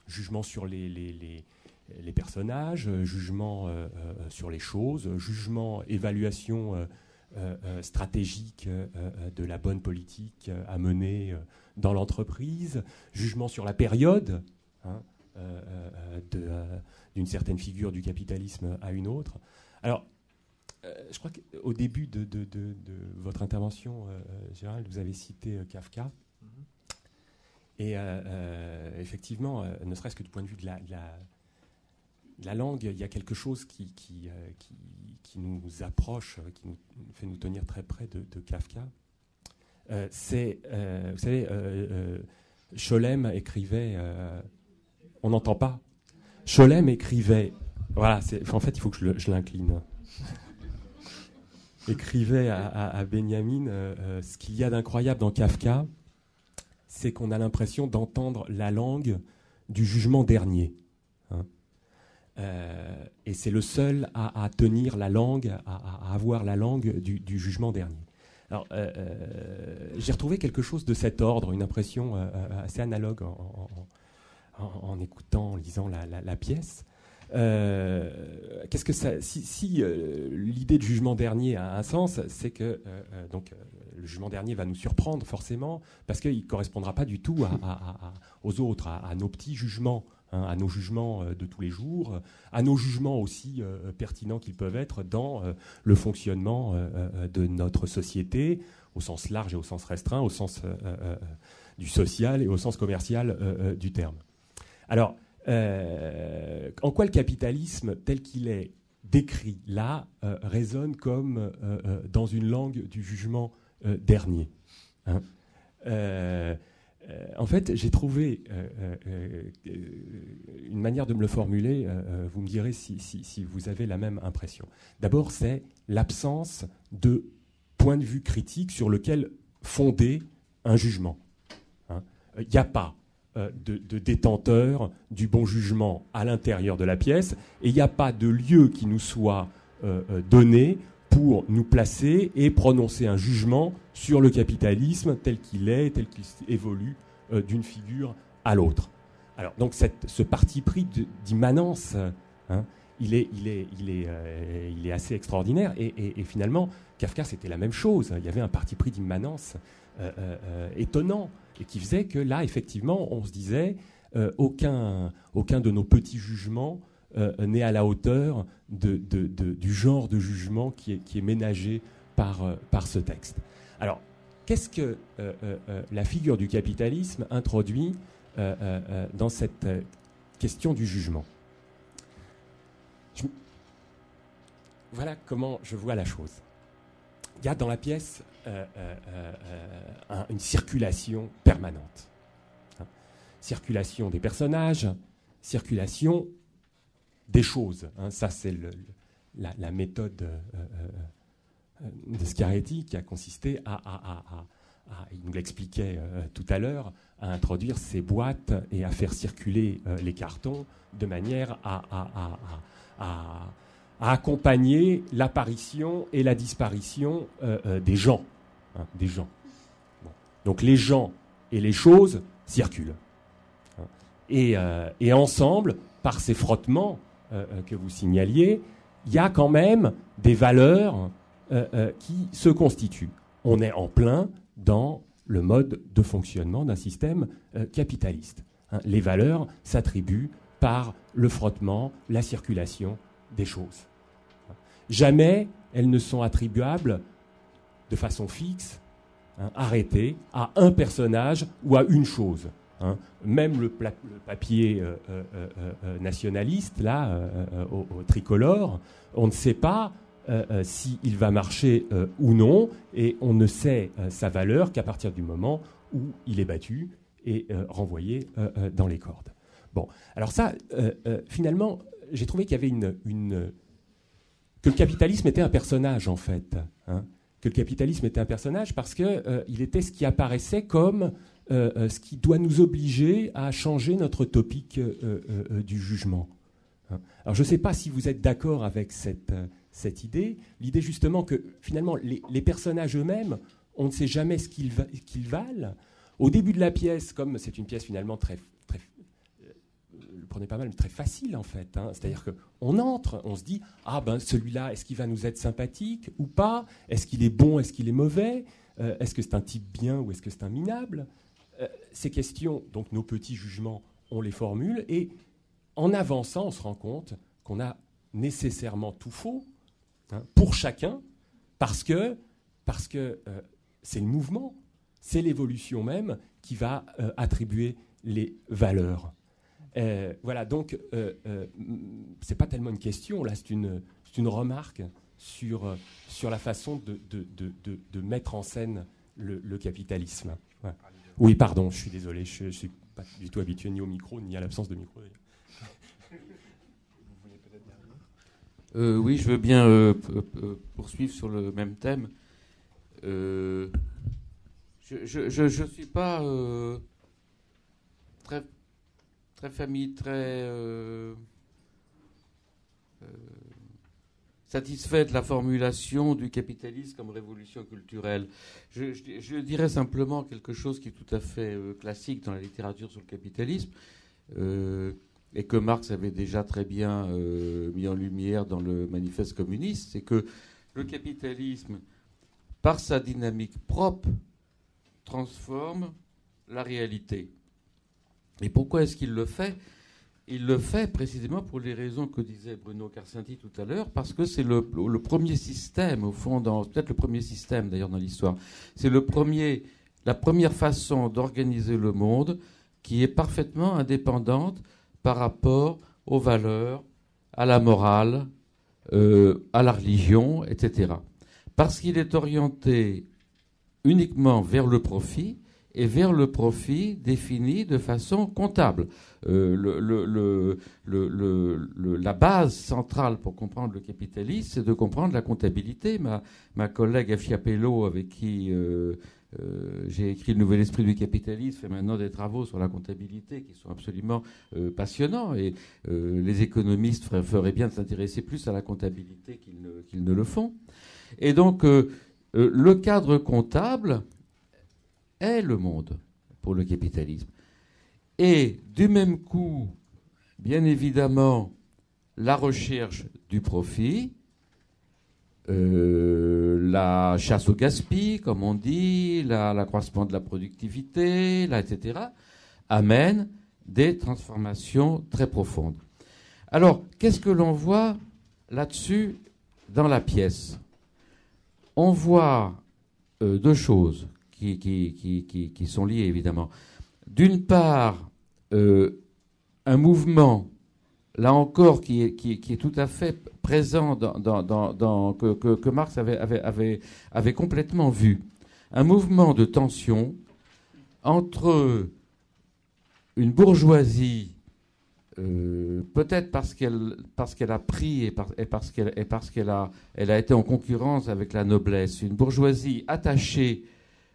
Jugement sur les personnages, jugement sur les choses, jugement, évaluation stratégique de la bonne politique à mener dans l'entreprise, jugement sur la période, hein, d'une certaine figure du capitalisme à une autre. Alors, je crois qu'au début de votre intervention, Gérald, vous avez cité Kafka. Et effectivement, ne serait-ce que du point de vue de la langue, il y a quelque chose qui nous approche, qui nous fait nous tenir très près de Kafka. Vous savez, Scholem écrivait... on n'entend pas. Scholem écrivait... Voilà, en fait, il faut que je l'incline. Écrivait à Benjamin, ce qu'il y a d'incroyable dans Kafka, c'est qu'on a l'impression d'entendre la langue du jugement dernier. Hein. Et c'est le seul à tenir la langue, à avoir la langue du jugement dernier. Alors, j'ai retrouvé quelque chose de cet ordre, une impression assez analogue en écoutant, en lisant la pièce. Qu'est-ce que ça, si l'idée de jugement dernier a un sens, c'est que le jugement dernier va nous surprendre forcément parce qu'il ne correspondra pas du tout aux autres, à nos petits jugements, hein, à nos jugements de tous les jours, à nos jugements aussi pertinents qu'ils peuvent être dans le fonctionnement de notre société, au sens large et au sens restreint, au sens du social et au sens commercial du terme. Alors, en quoi le capitalisme tel qu'il est décrit là résonne comme dans une langue du jugement dernier, hein. En fait, j'ai trouvé une manière de me le formuler, vous me direz si vous avez la même impression. D'abord, c'est l'absence de point de vue critique sur lequel fonder un jugement. Il n'y a pas de détenteur du bon jugement à l'intérieur de la pièce, et il n'y a pas de lieu qui nous soit donné pour nous placer et prononcer un jugement sur le capitalisme tel qu'il est, tel qu'il évolue d'une figure à l'autre. Alors, donc ce parti pris d'immanence, hein, il est assez extraordinaire, et finalement, Kafka, c'était la même chose. Il y avait un parti pris d'immanence étonnant, et qui faisait que là, effectivement, on se disait aucun de nos petits jugements n'est à la hauteur du genre de jugement qui est ménagé par ce texte. Alors, qu'est-ce que la figure du capitalisme introduit dans cette question du jugement? Voilà comment je vois la chose. Il y a dans la pièce une circulation permanente. Hein. Circulation des personnages, circulation des choses. Hein. Ça, c'est la méthode de Schiaretti qui a consisté il nous l'expliquait tout à l'heure, à introduire ces boîtes et à faire circuler les cartons de manière à accompagner l'apparition et la disparition des gens. Hein, des gens. Bon. Donc les gens et les choses circulent. Hein. Et ensemble, par ces frottements que vous signaliez, il y a quand même des valeurs qui se constituent. On est en plein dans le mode de fonctionnement d'un système capitaliste. Hein. Les valeurs s'attribuent par le frottement, la circulation des choses. Jamais elles ne sont attribuables de façon fixe, hein, arrêtée, à un personnage ou à une chose. hein. Même le papier nationaliste, là, au tricolore, on ne sait pas s'il va marcher ou non, et on ne sait sa valeur qu'à partir du moment où il est battu et renvoyé dans les cordes. Bon, alors ça, finalement, j'ai trouvé qu'il y avait que le capitalisme était un personnage, en fait. Hein, que le capitalisme était un personnage parce qu'il était ce qui apparaissait comme ce qui doit nous obliger à changer notre topique du jugement. Hein. Alors je ne sais pas si vous êtes d'accord avec cette idée, l'idée justement que finalement les personnages eux-mêmes, on ne sait jamais ce qu'ils valent. Au début de la pièce, comme c'est une pièce finalement très prenez pas mal, mais très facile en fait. Hein. C'est-à-dire qu'on entre, on se dit « Ah ben celui-là, est-ce qu'il va nous être sympathique ou pas? Est-ce qu'il est bon? Est-ce qu'il est mauvais? Est-ce que c'est un type bien ou est-ce que c'est un minable ?» Ces questions, donc nos petits jugements, on les formule et en avançant, on se rend compte qu'on a nécessairement tout faux, hein, pour chacun parce que c'est le mouvement, c'est l'évolution même qui va attribuer les valeurs. Voilà, donc c'est pas tellement une question, là, c'est une remarque sur la façon de mettre en scène le capitalisme. Ouais. Oui, pardon, je suis désolé, je ne suis pas du tout habitué ni au micro, ni à l'absence de micro. Oui, je veux bien poursuivre sur le même thème. Je ne suis pas très satisfait de la formulation du capitalisme comme révolution culturelle. Je dirais simplement quelque chose qui est tout à fait classique dans la littérature sur le capitalisme, et que Marx avait déjà très bien mis en lumière dans le manifeste communiste, c'est que le capitalisme, par sa dynamique propre, transforme la réalité. Et pourquoi est-ce qu'il le fait ? Il le fait précisément pour les raisons que disait Bruno Carcenti tout à l'heure, parce que c'est le premier système, au fond, peut-être le premier système d'ailleurs dans l'histoire. C'est la première façon d'organiser le monde qui est parfaitement indépendante par rapport aux valeurs, à la morale, à la religion, etc. Parce qu'il est orienté uniquement vers le profit, et vers le profit défini de façon comptable. La base centrale pour comprendre le capitalisme, c'est de comprendre la comptabilité. Ma collègue Afia Pello, avec qui j'ai écrit Le Nouvel Esprit du Capitalisme, fait maintenant des travaux sur la comptabilité qui sont absolument passionnants. Et les économistes feraient bien de s'intéresser plus à la comptabilité qu'ils ne le font. Et donc, le cadre comptable est le monde pour le capitalisme. Et du même coup, bien évidemment, la recherche du profit, la chasse au gaspillage, comme on dit, l'accroissement de la productivité, etc., amène des transformations très profondes. Alors, qu'est-ce que l'on voit là-dessus dans la pièce ? On voit deux choses qui sont liées, évidemment. D'une part, un mouvement, là encore, qui est tout à fait présent que Marx avait complètement vu. Un mouvement de tension entre une bourgeoisie, peut-être parce qu'elle a pris et parce qu'elle a été en concurrence avec la noblesse, une bourgeoisie attachée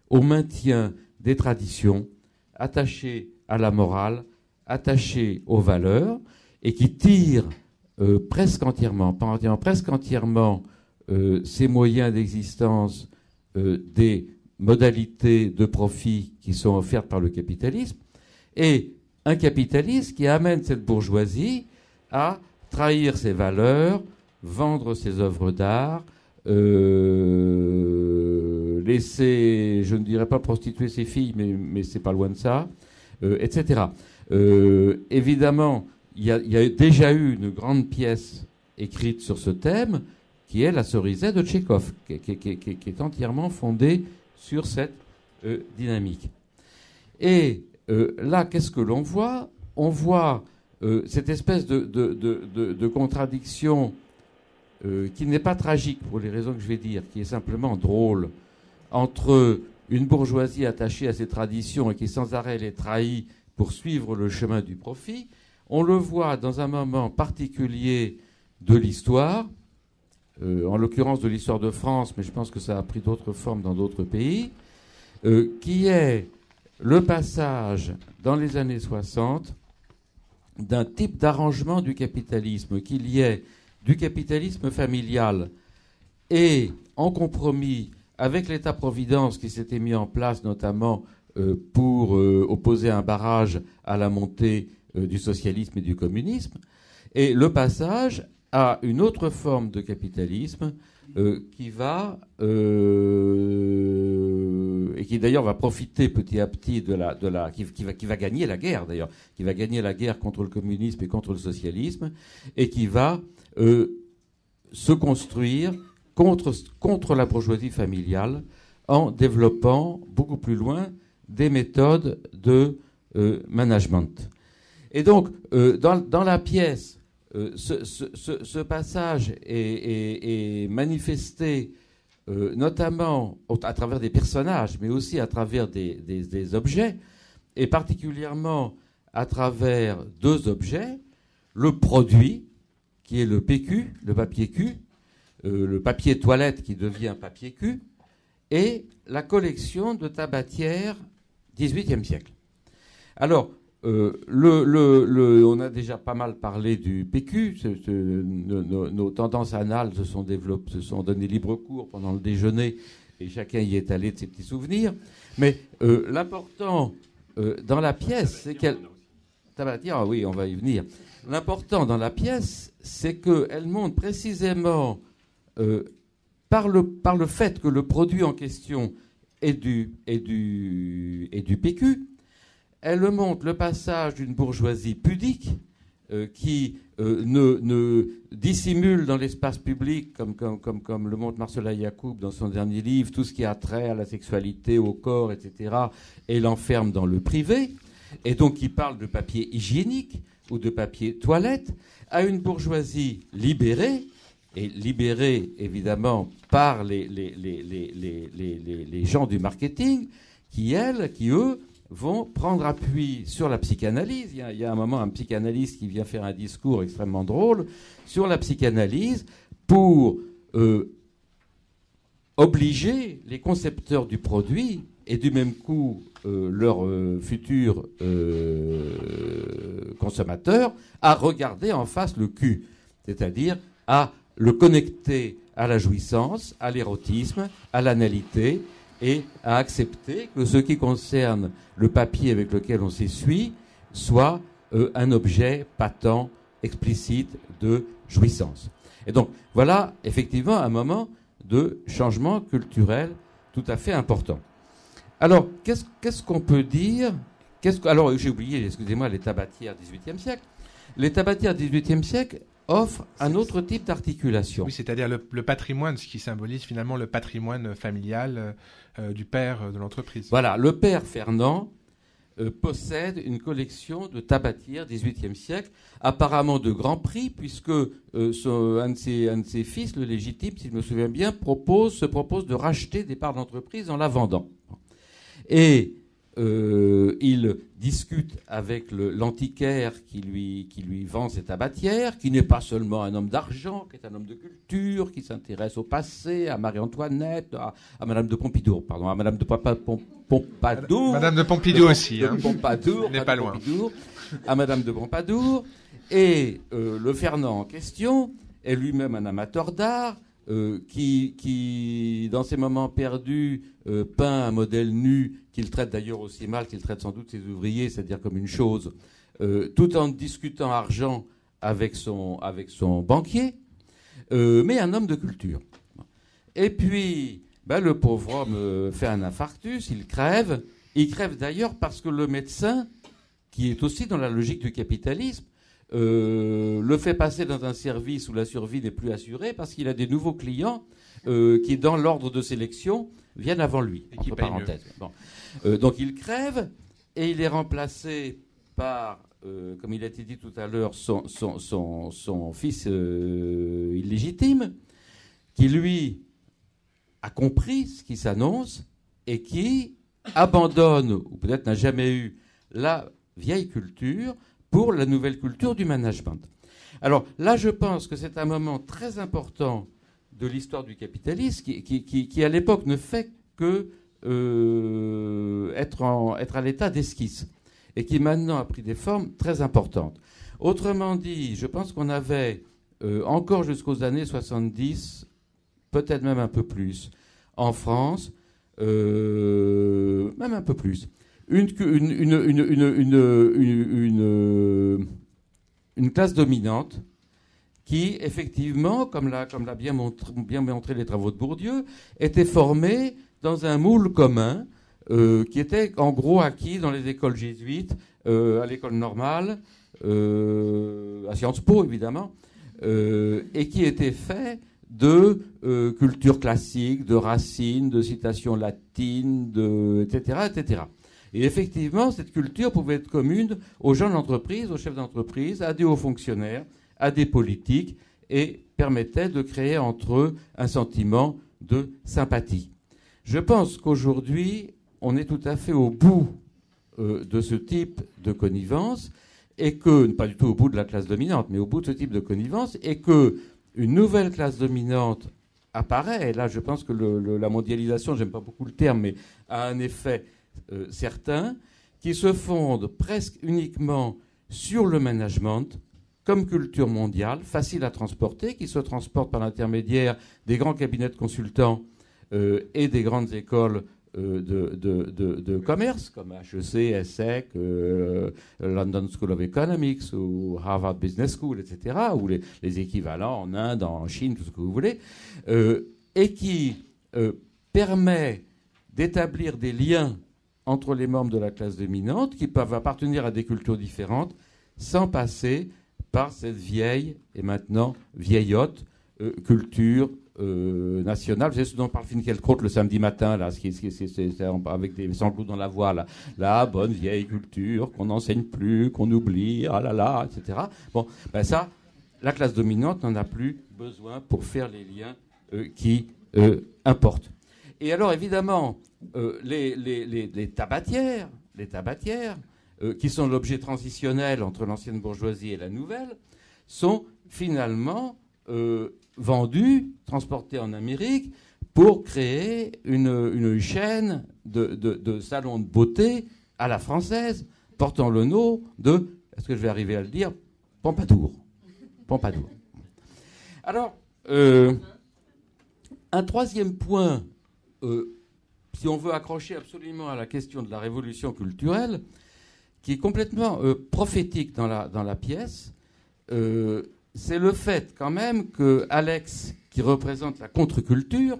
au maintien des traditions, attachée à la morale, attachée aux valeurs, et qui tire presque entièrement ses moyens d'existence des modalités de profit qui sont offertes par le capitalisme, et un capitalisme qui amène cette bourgeoisie à trahir ses valeurs, vendre ses œuvres d'art, laisser, je ne dirais pas prostituer ses filles, mais c'est pas loin de ça, etc. Évidemment, il y a déjà eu une grande pièce écrite sur ce thème, qui est La Cerisette de Tchekhov, qui est entièrement fondée sur cette dynamique. Et là, qu'est-ce que l'on voit ? On voit cette espèce de contradiction qui n'est pas tragique pour les raisons que je vais dire, qui est simplement drôle, entre une bourgeoisie attachée à ses traditions et qui sans arrêt les trahit pour suivre le chemin du profit. On le voit dans un moment particulier de l'histoire, en l'occurrence de l'histoire de France, mais je pense que ça a pris d'autres formes dans d'autres pays, qui est le passage dans les années 60 d'un type d'arrangement du capitalisme qui liait du capitalisme familial et en compromis avec l'État-providence qui s'était mis en place notamment pour opposer un barrage à la montée du socialisme et du communisme, et le passage à une autre forme de capitalisme qui va et qui d'ailleurs va profiter petit à petit qui va gagner la guerre d'ailleurs, qui va gagner la guerre contre le communisme et contre le socialisme, et qui va se construire contre la bourgeoisie familiale en développant beaucoup plus loin des méthodes de management. Et donc, dans la pièce, ce passage est manifesté notamment à travers des personnages, mais aussi à travers des objets, et particulièrement à travers deux objets, le produit, qui est le PQ, le papier cul, le papier toilette qui devient papier cul, et la collection de tabatières XVIIIe siècle. Alors, on a déjà pas mal parlé du PQ. Nos tendances anales se sont donné libre cours pendant le déjeuner, et chacun y est allé de ses petits souvenirs. Mais l'important dans la pièce, c'est qu'elle... Tabatière, oui, on va y venir. L'important dans la pièce, c'est qu'elle montre précisément, par le fait que le produit en question est du PQ, elle montre le passage d'une bourgeoisie pudique qui ne dissimule dans l'espace public, comme le montre Marcela Yacoub dans son dernier livre, tout ce qui a trait à la sexualité, au corps, etc., et l'enferme dans le privé, et donc qui parle de papier hygiénique ou de papier toilette, à une bourgeoisie libérée, et libérée évidemment par les gens du marketing, qui eux, vont prendre appui sur la psychanalyse. Il y a un moment un psychanalyste qui vient faire un discours extrêmement drôle sur la psychanalyse pour obliger les concepteurs du produit et du même coup leurs futurs consommateurs à regarder en face le cul, c'est-à-dire à le connecter à la jouissance, à l'érotisme, à l'analité, et à accepter que ce qui concerne le papier avec lequel on s'essuie soit un objet patent, explicite de jouissance. Et donc, voilà effectivement un moment de changement culturel tout à fait important. Alors, qu'est-ce qu'on peut dire ? Alors, j'ai oublié, excusez-moi, les tabatières XVIIIe siècle. Les tabatières XVIIIe siècle offrent un autre type d'articulation. Oui, c'est-à-dire le patrimoine, ce qui symbolise finalement le patrimoine familial du père de l'entreprise. Voilà, le père Fernand possède une collection de tabatières XVIIIe siècle, apparemment de grand prix, puisque un de ses fils, le légitime, s'il me souvient bien, se propose de racheter des parts d'entreprise en la vendant. Et il discute avec l'antiquaire qui lui vend ses tabatières, qui n'est pas seulement un homme d'argent, qui est un homme de culture, qui s'intéresse au passé, à Marie-Antoinette, à Madame de Pompadour, pardon, à Madame de Pompadour. Madame de Pompadour aussi. Pompadour, n'est pas loin. À Madame de Pompadour. Et le Fernand en question est lui-même un amateur d'art, qui, dans ses moments perdus, peint un modèle nu qu'il traite d'ailleurs aussi mal qu'il traite sans doute ses ouvriers, c'est-à-dire comme une chose, tout en discutant argent avec son banquier, mais un homme de culture. Et puis, le pauvre homme fait un infarctus, il crève. Il crève d'ailleurs parce que le médecin, qui est aussi dans la logique du capitalisme, le fait passer dans un service où la survie n'est plus assurée parce qu'il a des nouveaux clients qui, dans l'ordre de sélection, viennent avant lui. Et qui payent mieux. Bon. Donc il crève et il est remplacé par, comme il a été dit tout à l'heure, son fils illégitime, qui lui a compris ce qui s'annonce et qui abandonne, ou peut-être n'a jamais eu, la vieille culture pour la nouvelle culture du management. Alors là, je pense que c'est un moment très important de l'histoire du capitalisme qui à l'époque, ne fait que être à l'état d'esquisse et qui maintenant a pris des formes très importantes. Autrement dit, je pense qu'on avait encore jusqu'aux années 70, peut-être même un peu plus, en France, même un peu plus, une classe dominante qui, effectivement, comme l'a bien montré les travaux de Bourdieu, était formée dans un moule commun qui était en gros acquis dans les écoles jésuites, à l'école normale, à Sciences Po évidemment, et qui était fait de culture classique, de racines, de citations latines, etc., etc. Et effectivement, cette culture pouvait être commune aux gens d'entreprise, aux chefs d'entreprise, à des hauts fonctionnaires, à des politiques, et permettait de créer entre eux un sentiment de sympathie. Je pense qu'aujourd'hui, on est tout à fait au bout de ce type de connivence, et que, pas du tout au bout de la classe dominante, mais au bout de ce type de connivence, et que une nouvelle classe dominante apparaît. Et là, je pense que la mondialisation, j'aime pas beaucoup le terme, mais a un effet certain, qui se fonde presque uniquement sur le management comme culture mondiale, facile à transporter, qui se transporte par l'intermédiaire des grands cabinets de consultants et des grandes écoles de commerce, comme HEC, ESSEC, London School of Economics ou Harvard Business School, etc., ou les équivalents en Inde, en Chine, tout ce que vous voulez, et qui permet d'établir des liens entre les membres de la classe dominante qui peuvent appartenir à des cultures différentes sans passer par cette vieille et maintenant vieillotte culture nationale. C'est ce dont parle Finkielkraut le samedi matin, là, c'est avec des sanglots dans la voix, là. La bonne vieille culture qu'on n'enseigne plus, qu'on oublie, ah là là, etc. Bon, ben ça, la classe dominante n'en a plus besoin pour faire les liens qui importent. Et alors, évidemment, les tabatières, qui sont l'objet transitionnel entre l'ancienne bourgeoisie et la nouvelle, sont finalement vendus, transportés en Amérique pour créer une chaîne de salons de beauté à la française, portant le nom de, est-ce que je vais arriver à le dire, Pompadour. Alors, un troisième point, si on veut accrocher absolument à la question de la révolution culturelle, qui est complètement prophétique dans la pièce, c'est le fait quand même que Alex, qui représente la contre-culture,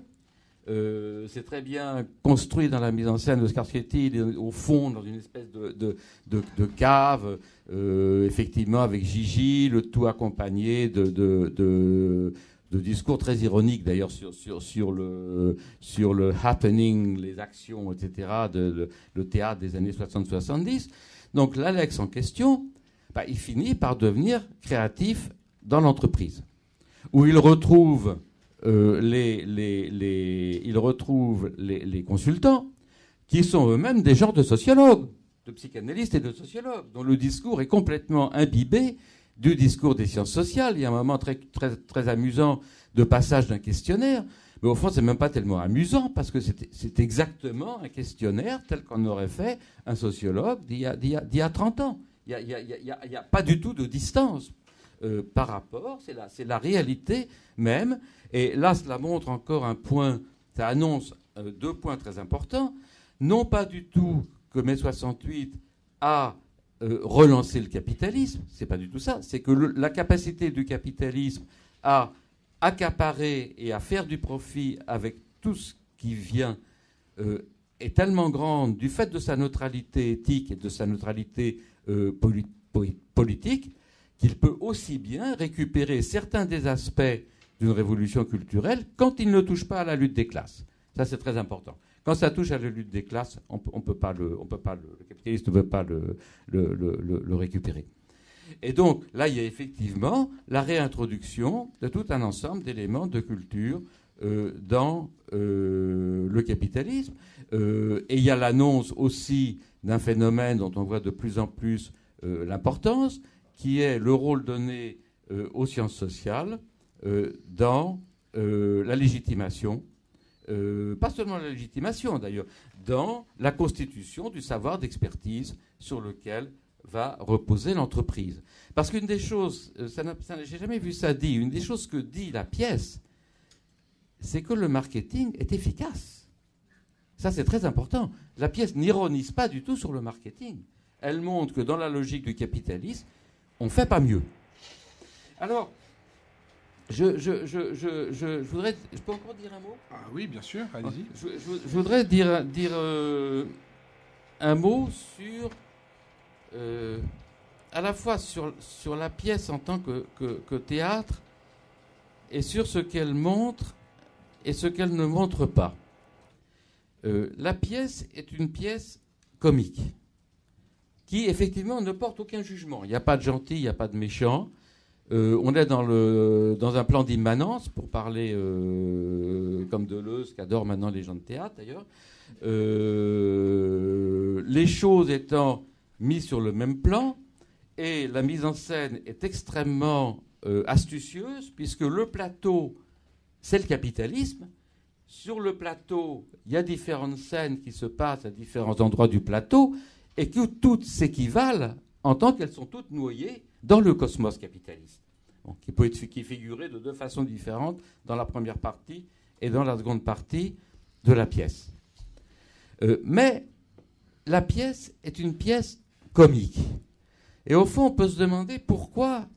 c'est très bien construit dans la mise en scène de Scarsetti, au fond, dans une espèce de cave, effectivement, avec Gigi, le tout accompagné de discours très ironiques, d'ailleurs, sur le happening, les actions, etc., le théâtre des années 60-70. Donc l'Alex en question, il finit par devenir créatif dans l'entreprise, où il retrouve les consultants, qui sont eux-mêmes des genres de sociologues, de psychanalystes et de sociologues, dont le discours est complètement imbibé du discours des sciences sociales. Il y a un moment très, très, très amusant de passage d'un questionnaire, mais au fond, c'est même pas tellement amusant, parce que c'est exactement un questionnaire tel qu'en aurait fait un sociologue d'il y a 30 ans. Il n'y a pas du tout de distance par rapport, c'est la réalité même. Et là, cela montre encore un point, ça annonce deux points très importants. Non pas du tout que mai 68 a relancé le capitalisme, c'est pas du tout ça. C'est que la capacité du capitalisme à accaparer et à faire du profit avec tout ce qui vient est tellement grande du fait de sa neutralité éthique et de sa neutralité politique, qu'il peut aussi bien récupérer certains des aspects d'une révolution culturelle quand il ne touche pas à la lutte des classes. Ça, c'est très important. Quand ça touche à la lutte des classes, le capitaliste ne peut pas le récupérer. Et donc, là, il y a effectivement la réintroduction de tout un ensemble d'éléments de culture dans le capitalisme. Et il y a l'annonce aussi d'un phénomène dont on voit de plus en plus l'importance, qui est le rôle donné aux sciences sociales dans la légitimation, pas seulement la légitimation d'ailleurs, dans la constitution du savoir d'expertise sur lequel va reposer l'entreprise. Parce qu'une des choses, j'ai jamais vu ça dit, une des choses que dit la pièce, c'est que le marketing est efficace. Ça, c'est très important. La pièce n'ironise pas du tout sur le marketing. Elle montre que dans la logique du capitalisme, on ne fait pas mieux. Alors, je voudrais... Je peux encore dire un mot ? Ah oui, bien sûr, allez-y. Je voudrais dire un mot sur... à la fois sur la pièce en tant que théâtre et sur ce qu'elle montre et ce qu'elle ne montre pas. La pièce est une pièce comique qui, effectivement, ne porte aucun jugement. Il n'y a pas de gentil, il n'y a pas de méchant. On est dans un plan d'immanence, pour parler comme Deleuze, qu'adorent maintenant les gens de théâtre, d'ailleurs. Les choses étant mises sur le même plan, et la mise en scène est extrêmement astucieuse, puisque le plateau, c'est le capitalisme. Sur le plateau, il y a différentes scènes qui se passent à différents endroits du plateau, et que toutes s'équivalent en tant qu'elles sont toutes noyées dans le cosmos capitaliste, qui est figuré de deux façons différentes dans la première partie et dans la seconde partie de la pièce. Mais la pièce est une pièce comique. Et au fond, on peut se demander pourquoi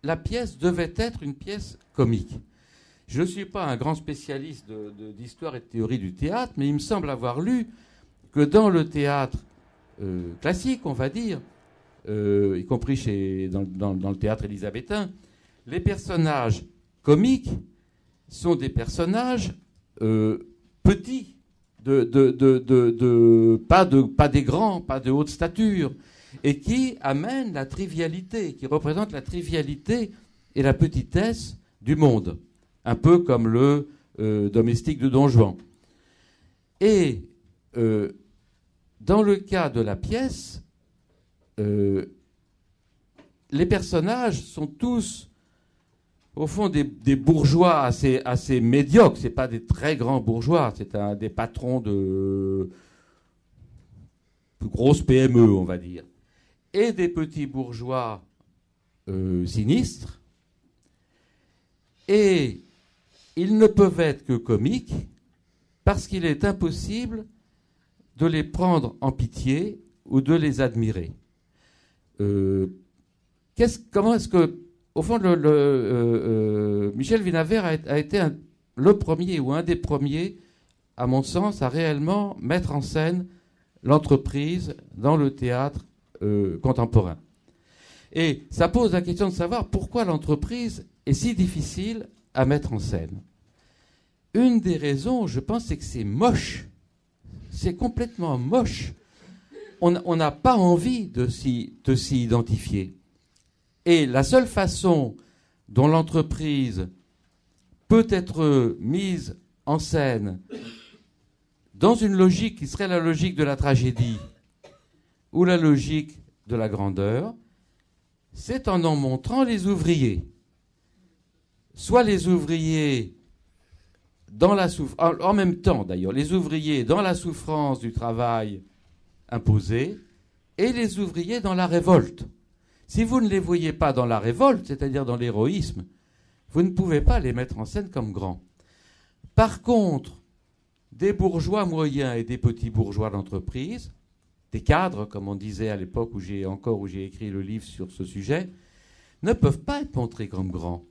la pièce devait être une pièce comique. Je ne suis pas un grand spécialiste d'histoire et de théorie du théâtre, mais il me semble avoir lu que dans le théâtre classique, on va dire, y compris dans le théâtre élisabétain, les personnages comiques sont des personnages petits, pas des grands, pas de haute stature, et qui amènent la trivialité, qui représentent la trivialité et la petitesse du monde, un peu comme le domestique de Don Juan. Et dans le cas de la pièce, les personnages sont tous, au fond, des bourgeois assez médiocres. Ce n'est pas des très grands bourgeois, c'est des patrons de grosses PME, on va dire. Et des petits bourgeois sinistres. Et ils ne peuvent être que comiques parce qu'il est impossible de les prendre en pitié ou de les admirer. Comment est-ce que, au fond, Michel Vinaver a été le premier ou un des premiers, à mon sens, à réellement mettre en scène l'entreprise dans le théâtre contemporain. Et ça pose la question de savoir pourquoi l'entreprise est si difficile à mettre en scène. Une des raisons, je pense, c'est que c'est moche. C'est complètement moche. On n'a pas envie de s'y identifier. Et la seule façon dont l'entreprise peut être mise en scène dans une logique qui serait la logique de la tragédie ou la logique de la grandeur, c'est en montrant les ouvriers. Soit les ouvriers en même temps d'ailleurs, les ouvriers dans la souffrance du travail imposé et les ouvriers dans la révolte. Si vous ne les voyez pas dans la révolte, c'est-à-dire dans l'héroïsme, vous ne pouvez pas les mettre en scène comme grands. Par contre, des bourgeois moyens et des petits bourgeois d'entreprise, des cadres, comme on disait à l'époque où j'ai écrit le livre sur ce sujet, ne peuvent pas être montrés comme grands.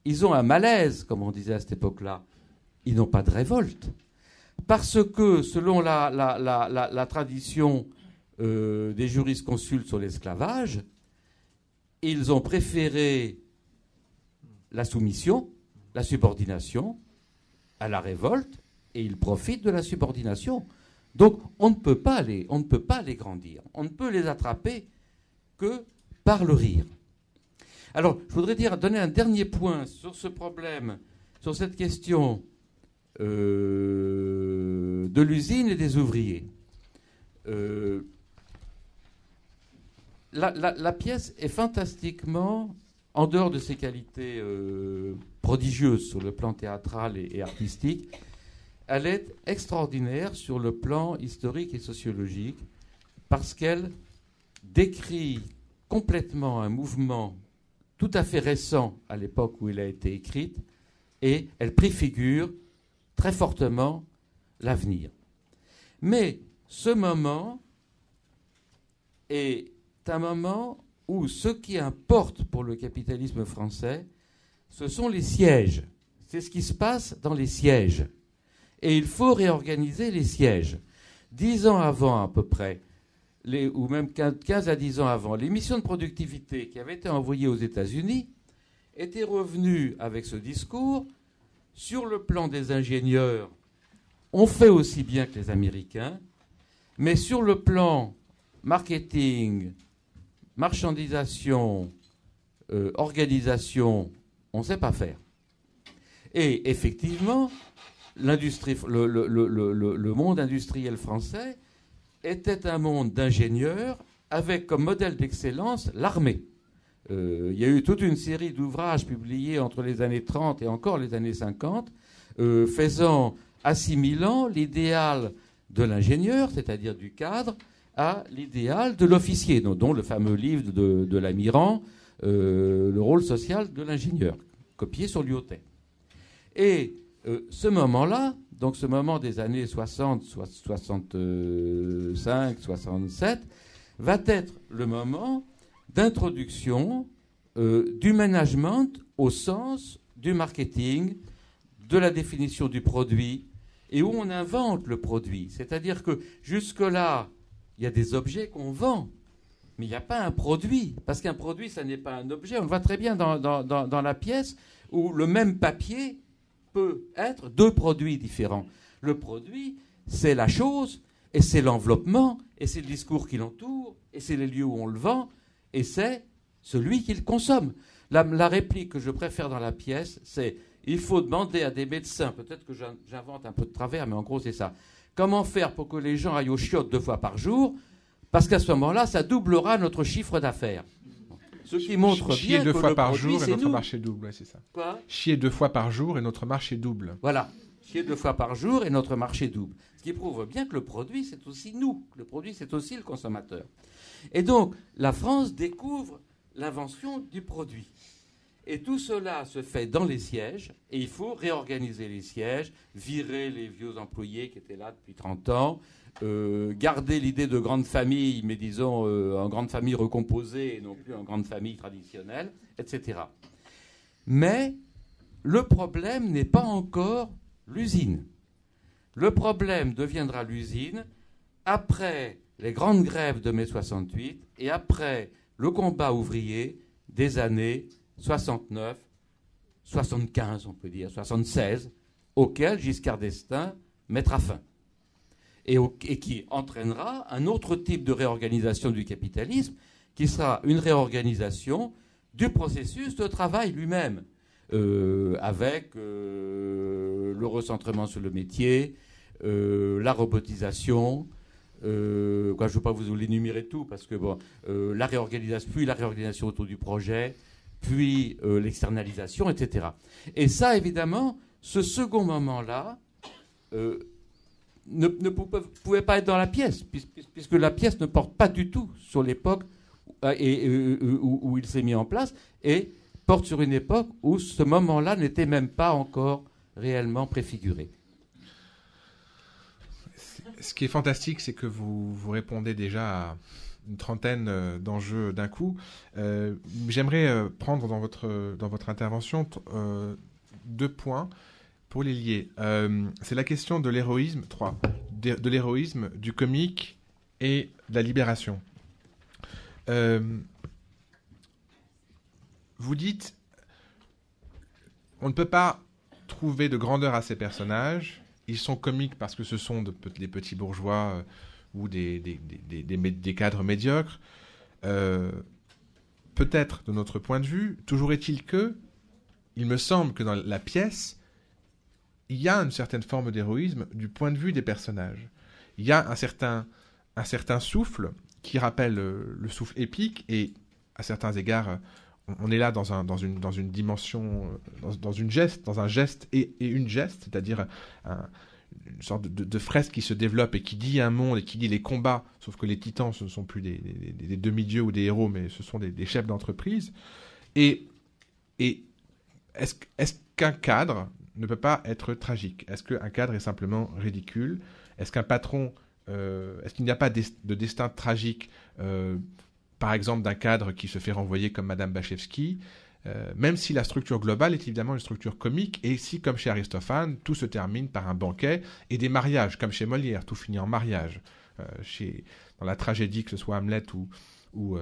Ils ont un malaise, comme on disait à cette époque-là. Ils n'ont pas de révolte. Parce que, selon la tradition des jurisconsultes sur l'esclavage, ils ont préféré la soumission, la subordination, à la révolte et ils profitent de la subordination. Donc on ne peut pas les grandir. On ne peut les attraper que par le rire. Alors, je voudrais donner un dernier point sur ce problème, sur cette question de l'usine et des ouvriers. La pièce est fantastiquement, en dehors de ses qualités prodigieuses sur le plan théâtral et artistique, elle est extraordinaire sur le plan historique et sociologique parce qu'elle décrit complètement un mouvement tout à fait récent à l'époque où il a été écrite, et elle préfigure très fortement l'avenir. Mais ce moment est un moment où ce qui importe pour le capitalisme français, ce sont les sièges. C'est ce qui se passe dans les sièges. Et il faut réorganiser les sièges. 10 ans avant à peu près, ou même 15 à 10 ans avant, les missions de productivité qui avaient été envoyées aux États-Unis étaient revenues avec ce discours. Sur le plan des ingénieurs, on fait aussi bien que les Américains, mais sur le plan marketing, marchandisation, organisation, on ne sait pas faire. Et effectivement, le monde industriel français était un monde d'ingénieurs avec comme modèle d'excellence l'armée. Il y a eu toute une série d'ouvrages publiés entre les années 30 et encore les années 50, assimilant l'idéal de l'ingénieur, c'est-à-dire du cadre, à l'idéal de l'officier, dont le fameux livre de Lamiran, le rôle social de l'ingénieur, copié sur Lyotet. Et ce moment-là, donc ce moment des années 60, 65, 67, va être le moment d'introduction du management au sens du marketing, de la définition du produit, et où on invente le produit. C'est-à-dire que jusque-là, il y a des objets qu'on vend, mais il n'y a pas un produit. Parce qu'un produit, ça n'est pas un objet. On le voit très bien dans la pièce, où le même papier peut être 2 produits différents. Le produit, c'est la chose, et c'est l'enveloppement, et c'est le discours qui l'entoure, et c'est les lieux où on le vend, et c'est celui qui le consomme. La réplique que je préfère dans la pièce, c'est « Il faut demander à des médecins », peut-être que j'invente un peu de travers, mais en gros c'est ça, comment faire pour que les gens aillent aux chiottes 2 fois par jour, parce qu'à ce moment-là, ça doublera notre chiffre d'affaires. Ce qui montre Chier bien 2 que fois le par produit, jour et c'est notre nous. marché double, ouais, c'est ça. Quoi ? Chier 2 fois par jour et notre marché double. Voilà, chier 2 fois par jour et notre marché double. Ce qui prouve bien que le produit, c'est aussi nous. Le produit, c'est aussi le consommateur. Et donc, la France découvre l'invention du produit. Et tout cela se fait dans les sièges, et il faut réorganiser les sièges, virer les vieux employés qui étaient là depuis 30 ans, garder l'idée de grande famille, mais disons en grande famille recomposée et non plus en grande famille traditionnelle, etc. Mais le problème n'est pas encore l'usine. Le problème deviendra l'usine après les grandes grèves de mai 68 et après le combat ouvrier des années 69, 75, on peut dire, 76, auquel Giscard d'Estaing mettra fin. Et qui entraînera un autre type de réorganisation du capitalisme, qui sera une réorganisation du processus de travail lui-même, avec le recentrement sur le métier, la robotisation, je ne veux pas vous l'énumérer tout, parce que la réorganisation autour du projet, puis l'externalisation, etc. Et ça, évidemment, ce second moment-là ne pouvait pas être dans la pièce, puisque la pièce ne porte pas du tout sur l'époque où il s'est mis en place, et porte sur une époque où ce moment-là n'était même pas encore réellement préfiguré. Ce qui est fantastique, c'est que vous répondez déjà à une trentaine d'enjeux d'un coup. J'aimerais prendre dans votre intervention 2 points pour les lier. C'est la question de l'héroïsme, de l'héroïsme, du comique et de la libération. Vous dites, on ne peut pas trouver de grandeur à ces personnages, ils sont comiques parce que ce sont des petits bourgeois ou des cadres médiocres. Peut-être de notre point de vue, toujours est-il que, il me semble que dans la pièce, il y a une certaine forme d'héroïsme du point de vue des personnages. Il y a un certain souffle qui rappelle le souffle épique, et à certains égards, on est là dans une dimension, dans un geste et une geste, c'est-à-dire une sorte de fresque qui se développe et qui dit un monde et qui dit les combats, sauf que les titans, ce ne sont plus des demi-dieux ou des héros, mais ce sont des chefs d'entreprise. Et est-ce qu'un cadre ne peut pas être tragique? Est-ce qu'un cadre est simplement ridicule? Est-ce qu'un patron, est-ce qu'il n'y a pas de destin tragique, par exemple d'un cadre qui se fait renvoyer comme Madame Bachevski, même si la structure globale est évidemment une structure comique, et si, comme chez Aristophane, tout se termine par un banquet et des mariages, comme chez Molière, tout finit en mariage. Dans la tragédie, que ce soit Hamlet ou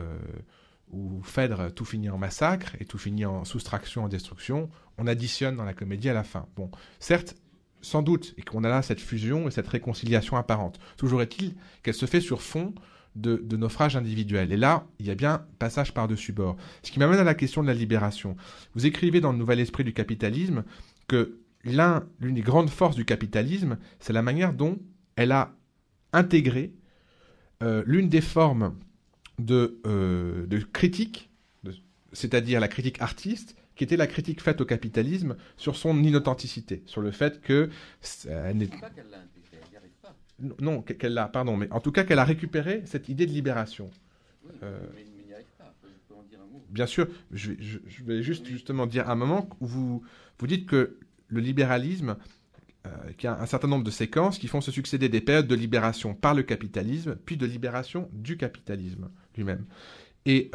Phèdre, tout finit en massacre et tout finit en soustraction, en destruction. On additionne dans la comédie à la fin. Bon, certes, sans doute, et qu'on a là cette fusion et cette réconciliation apparente. Toujours est-il qu'elle se fait sur fond de naufrage individuel. Et là, il y a bien passage par-dessus bord. Ce qui m'amène à la question de la libération. Vous écrivez dans le Nouvel Esprit du capitalisme que l'une des grandes forces du capitalisme, c'est la manière dont elle a intégré l'une des formes de critique, c'est-à-dire la critique artiste, qui était la critique faite au capitalisme sur son inauthenticité, sur le fait que... Non, qu'elle l'a, pardon, mais en tout cas qu'elle a récupéré cette idée de libération. Oui, mais il n'y arrive pas, je peux en dire un mot. Bien sûr, je vais justement dire un moment où vous dites que le libéralisme, qu'il y a un certain nombre de séquences qui font se succéder des périodes de libération par le capitalisme, puis de libération du capitalisme lui-même. Et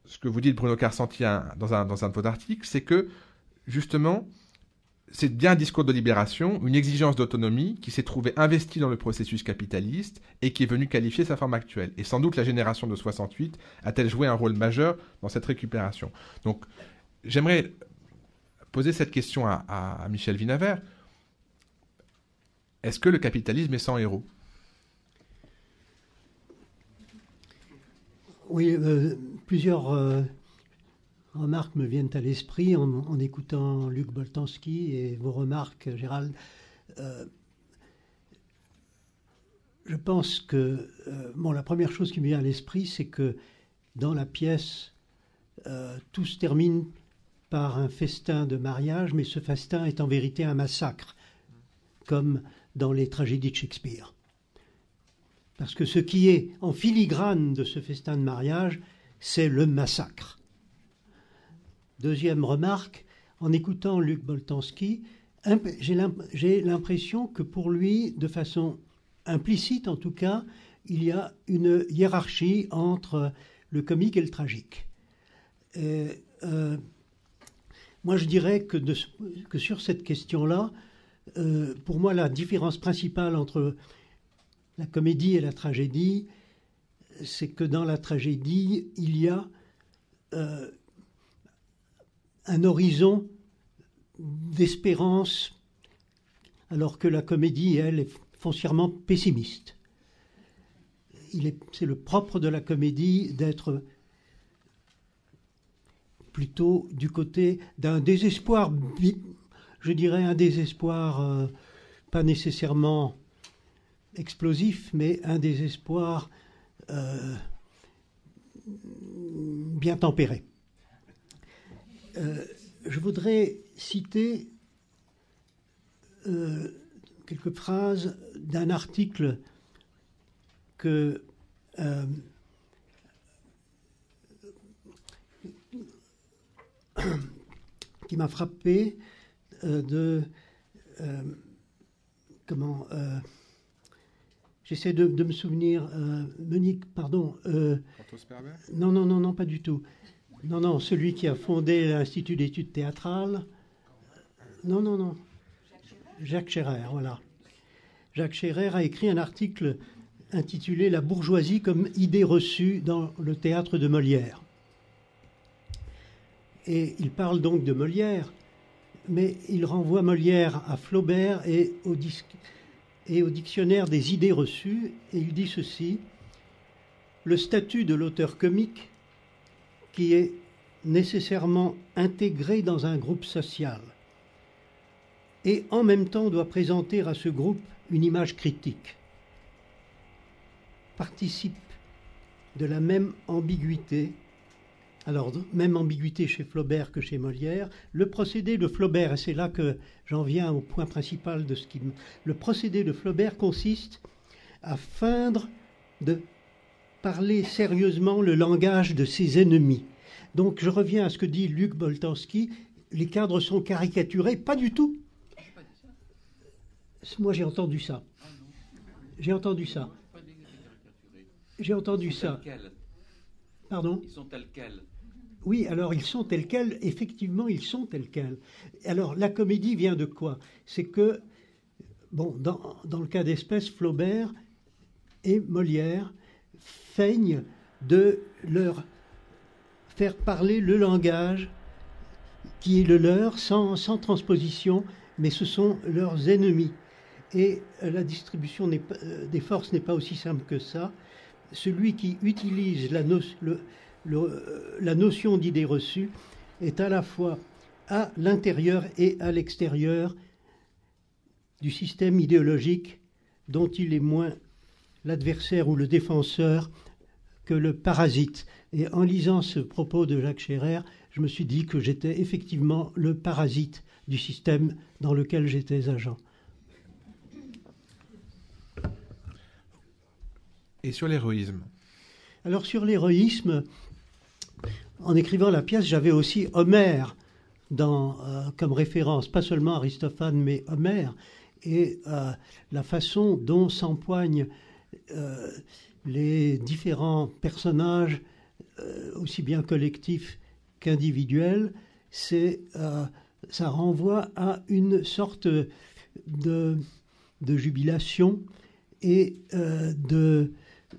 ce que vous dites, Bruno Carcenti, dans un de vos articles, c'est que, justement, c'est bien un discours de libération, une exigence d'autonomie qui s'est trouvée investie dans le processus capitaliste et qui est venue qualifier sa forme actuelle. Et sans doute la génération de 68 a-t-elle joué un rôle majeur dans cette récupération. Donc, j'aimerais poser cette question à Michel Vinaver. Est-ce que le capitalisme est sans héros? Oui, plusieurs remarques me viennent à l'esprit en écoutant Luc Boltanski et vos remarques, Gérald. Je pense que la première chose qui me vient à l'esprit, c'est que dans la pièce, tout se termine par un festin de mariage, mais ce festin est en vérité un massacre, comme dans les tragédies de Shakespeare. Parce que ce qui est en filigrane de ce festin de mariage, c'est le massacre. Deuxième remarque, en écoutant Luc Boltanski, j'ai l'impression que pour lui, de façon implicite en tout cas, il y a une hiérarchie entre le comique et le tragique. Moi, je dirais que sur cette question-là, pour moi, la différence principale entre la comédie et la tragédie, c'est que dans la tragédie, il y a un horizon d'espérance, alors que la comédie, elle, est foncièrement pessimiste. C'est le propre de la comédie d'être plutôt du côté d'un désespoir, je dirais un désespoir pas nécessairement explosif, mais un désespoir bien tempéré. Je voudrais citer quelques phrases d'un article qui m'a frappé j'essaie de me souvenir, Monique, pardon. Non, pas du tout. Non, celui qui a fondé l'Institut d'études théâtrales. Non. Jacques Scherrer, voilà. Jacques Scherrer a écrit un article intitulé « La bourgeoisie comme idée reçue dans le théâtre de Molière ». Et il parle donc de Molière, mais il renvoie Molière à Flaubert et au dictionnaire des idées reçues, et il dit ceci: le statut de l'auteur comique, qui est nécessairement intégré dans un groupe social, et en même temps doit présenter à ce groupe une image critique, participe de la même ambiguïté. Alors, même ambiguïté chez Flaubert que chez Molière. Le procédé de Flaubert, et c'est là que j'en viens au point principal de ce qui... Le procédé de Flaubert consiste à feindre de parler sérieusement le langage de ses ennemis. Donc, je reviens à ce que dit Luc Boltanski, les cadres sont caricaturés. Pas du tout. Moi, j'ai entendu ça. J'ai entendu ça. J'ai entendu ça. Pardon ? Ils sont tels quels. Oui, alors ils sont tels quels, effectivement, ils sont tels quels. Alors, la comédie vient de quoi? C'est que, bon, dans le cas d'espèce, Flaubert et Molière feignent de leur faire parler le langage qui est le leur, sans transposition, mais ce sont leurs ennemis. Et la distribution des forces n'est pas aussi simple que ça. Celui qui utilise la notion d'idée reçue est à la fois à l'intérieur et à l'extérieur du système idéologique dont il est moins l'adversaire ou le défenseur que le parasite. Et en lisant ce propos de Jacques Scherrer, je me suis dit que j'étais effectivement le parasite du système dans lequel j'étais agent. Et sur l'héroïsme? Alors sur l'héroïsme, en écrivant la pièce, j'avais aussi Homère comme référence, pas seulement Aristophane, mais Homère, et la façon dont s'empoignent les différents personnages, aussi bien collectifs qu'individuels, ça renvoie à une sorte de jubilation et de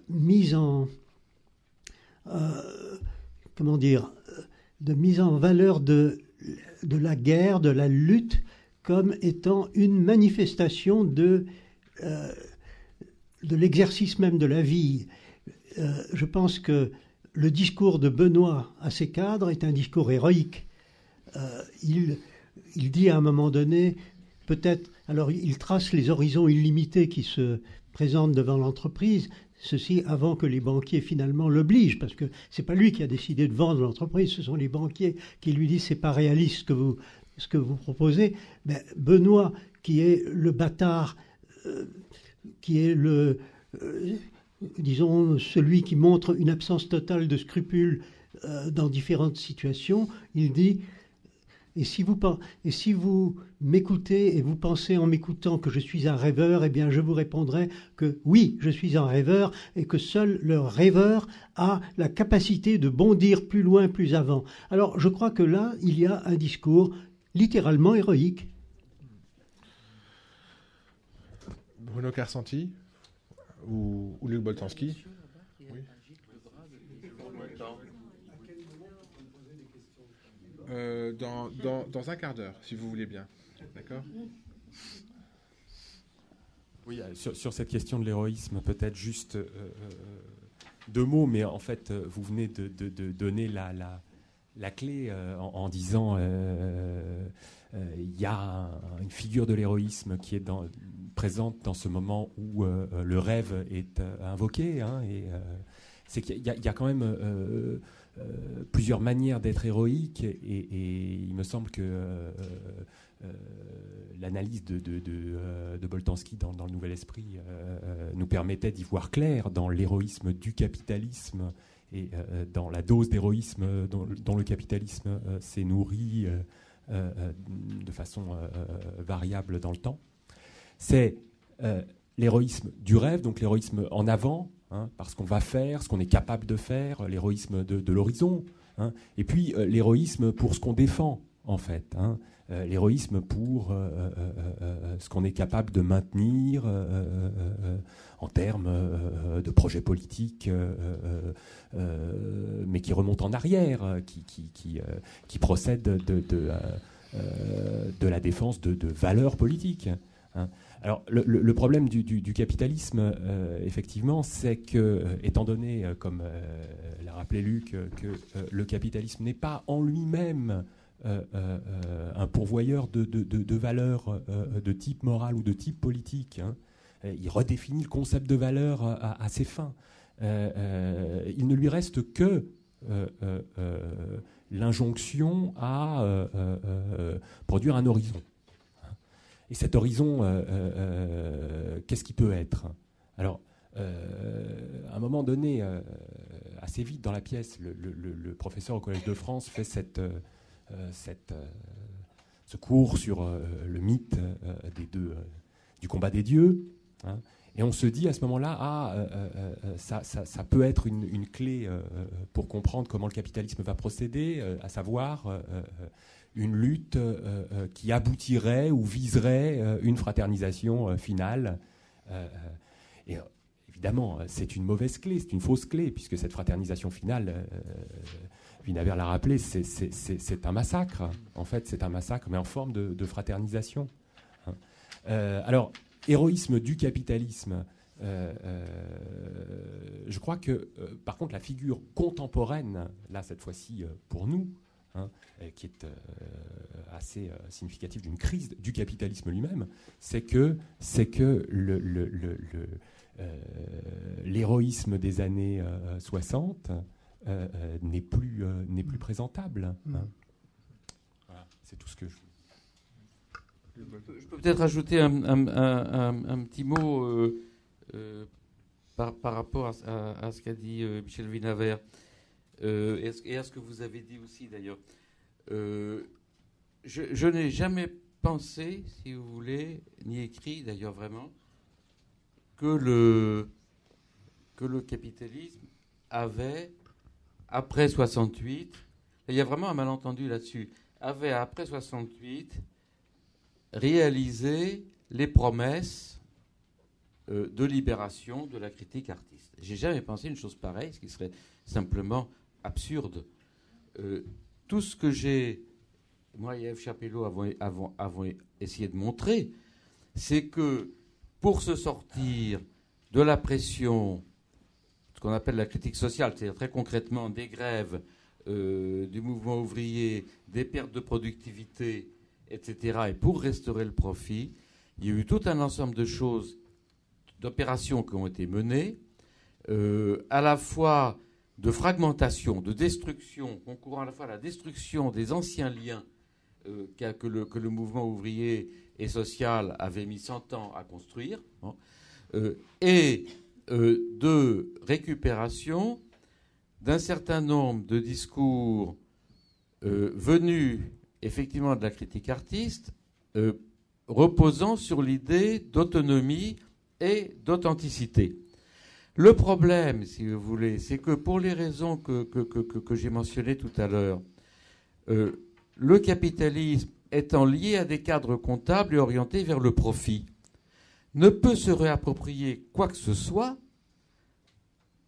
mise en de mise en valeur de la guerre, de la lutte, comme étant une manifestation de l'exercice même de la vie. Je pense que le discours de Benoît à ses cadres est un discours héroïque. Il dit à un moment donné, peut-être, alors il trace les horizons illimités qui se présentent devant l'entreprise, ceci avant que les banquiers finalement l'obligent, parce que c'est pas lui qui a décidé de vendre l'entreprise, ce sont les banquiers qui lui disent c'est pas réaliste ce que vous proposez. Ben, Benoît, qui est le bâtard, qui est disons celui qui montre une absence totale de scrupules dans différentes situations, il dit et si vous m'écoutez et vous pensez en m'écoutant que je suis un rêveur, eh bien je vous répondrai que oui, je suis un rêveur et que seul le rêveur a la capacité de bondir plus loin, plus avant. Alors je crois que là, il y a un discours littéralement héroïque. Bruno Carcenti ou Luc Boltanski? Oui. Dans un quart d'heure, si vous voulez bien. D'accord ? Oui, sur cette question de l'héroïsme, peut-être juste deux mots, mais en fait, vous venez de donner la clé en disant il y a une figure de l'héroïsme qui est présente dans ce moment où le rêve est invoqué. Hein, et c'est qu'il y a quand même plusieurs manières d'être héroïque, et il me semble que l'analyse de Boltanski dans le Nouvel Esprit nous permettait d'y voir clair dans l'héroïsme du capitalisme et dans la dose d'héroïsme dont le capitalisme s'est nourri de façon variable dans le temps. C'est l'héroïsme du rêve, donc l'héroïsme en avant, hein, parce qu'on va faire, ce qu'on est capable de faire, l'héroïsme de l'horizon, hein, et puis l'héroïsme pour ce qu'on défend, en fait, hein, l'héroïsme pour ce qu'on est capable de maintenir en termes de projets politiques, mais qui remontent en arrière, qui procèdent de la défense de valeurs politiques. Hein. Alors, le problème du capitalisme, effectivement, c'est que, étant donné, comme l'a rappelé Luc, que le capitalisme n'est pas en lui-même un pourvoyeur de valeurs de type moral ou de type politique, hein, il redéfinit le concept de valeur à ses fins. Il ne lui reste que l'injonction à produire un horizon. Et cet horizon, qu'est-ce qu'il peut être? Alors, à un moment donné, assez vite dans la pièce, le professeur au Collège de France fait ce cours sur le mythe du combat des dieux. Hein, et on se dit à ce moment-là, ça peut être une clé pour comprendre comment le capitalisme va procéder, à savoir une lutte qui aboutirait ou viserait une fraternisation finale. Et évidemment, c'est une mauvaise clé, c'est une fausse clé, puisque cette fraternisation finale, Winawer l'a rappelé, c'est un massacre. En fait, c'est un massacre, mais en forme de fraternisation. Hein. Alors, héroïsme du capitalisme. Je crois que, par contre, la figure contemporaine, là, cette fois-ci, pour nous, hein, qui est assez significative d'une crise du capitalisme lui-même, c'est que l'héroïsme des années 60 n'est plus présentable. Hein. Voilà, c'est tout ce que je... Je peux peut-être ajouter un petit mot par rapport à ce qu'a dit Michel Winawer et à ce que vous avez dit aussi d'ailleurs. Je n'ai jamais pensé, si vous voulez, ni écrit d'ailleurs vraiment, que le capitalisme avait, après 68, il y a vraiment un malentendu là-dessus, avait après 68 réalisé les promesses de libération de la critique artiste. J'ai jamais pensé une chose pareille, ce qui serait simplement absurde. Tout ce que moi et F. Chapelot avons essayé de montrer, c'est que pour se sortir de la pression, ce qu'on appelle la critique sociale, c'est-à-dire très concrètement des grèves, du mouvement ouvrier, des pertes de productivité, etc., et pour restaurer le profit, il y a eu tout un ensemble de choses, d'opérations qui ont été menées, à la fois de fragmentation, de destruction, concourant à la fois à la destruction des anciens liens que le mouvement ouvrier et social avait mis 100 ans à construire, hein, et de récupération d'un certain nombre de discours venus effectivement de la critique artiste, reposant sur l'idée d'autonomie et d'authenticité. Le problème, si vous voulez, c'est que pour les raisons que j'ai mentionnées tout à l'heure, le capitalisme étant lié à des cadres comptables et orienté vers le profit, ne peut se réapproprier quoi que ce soit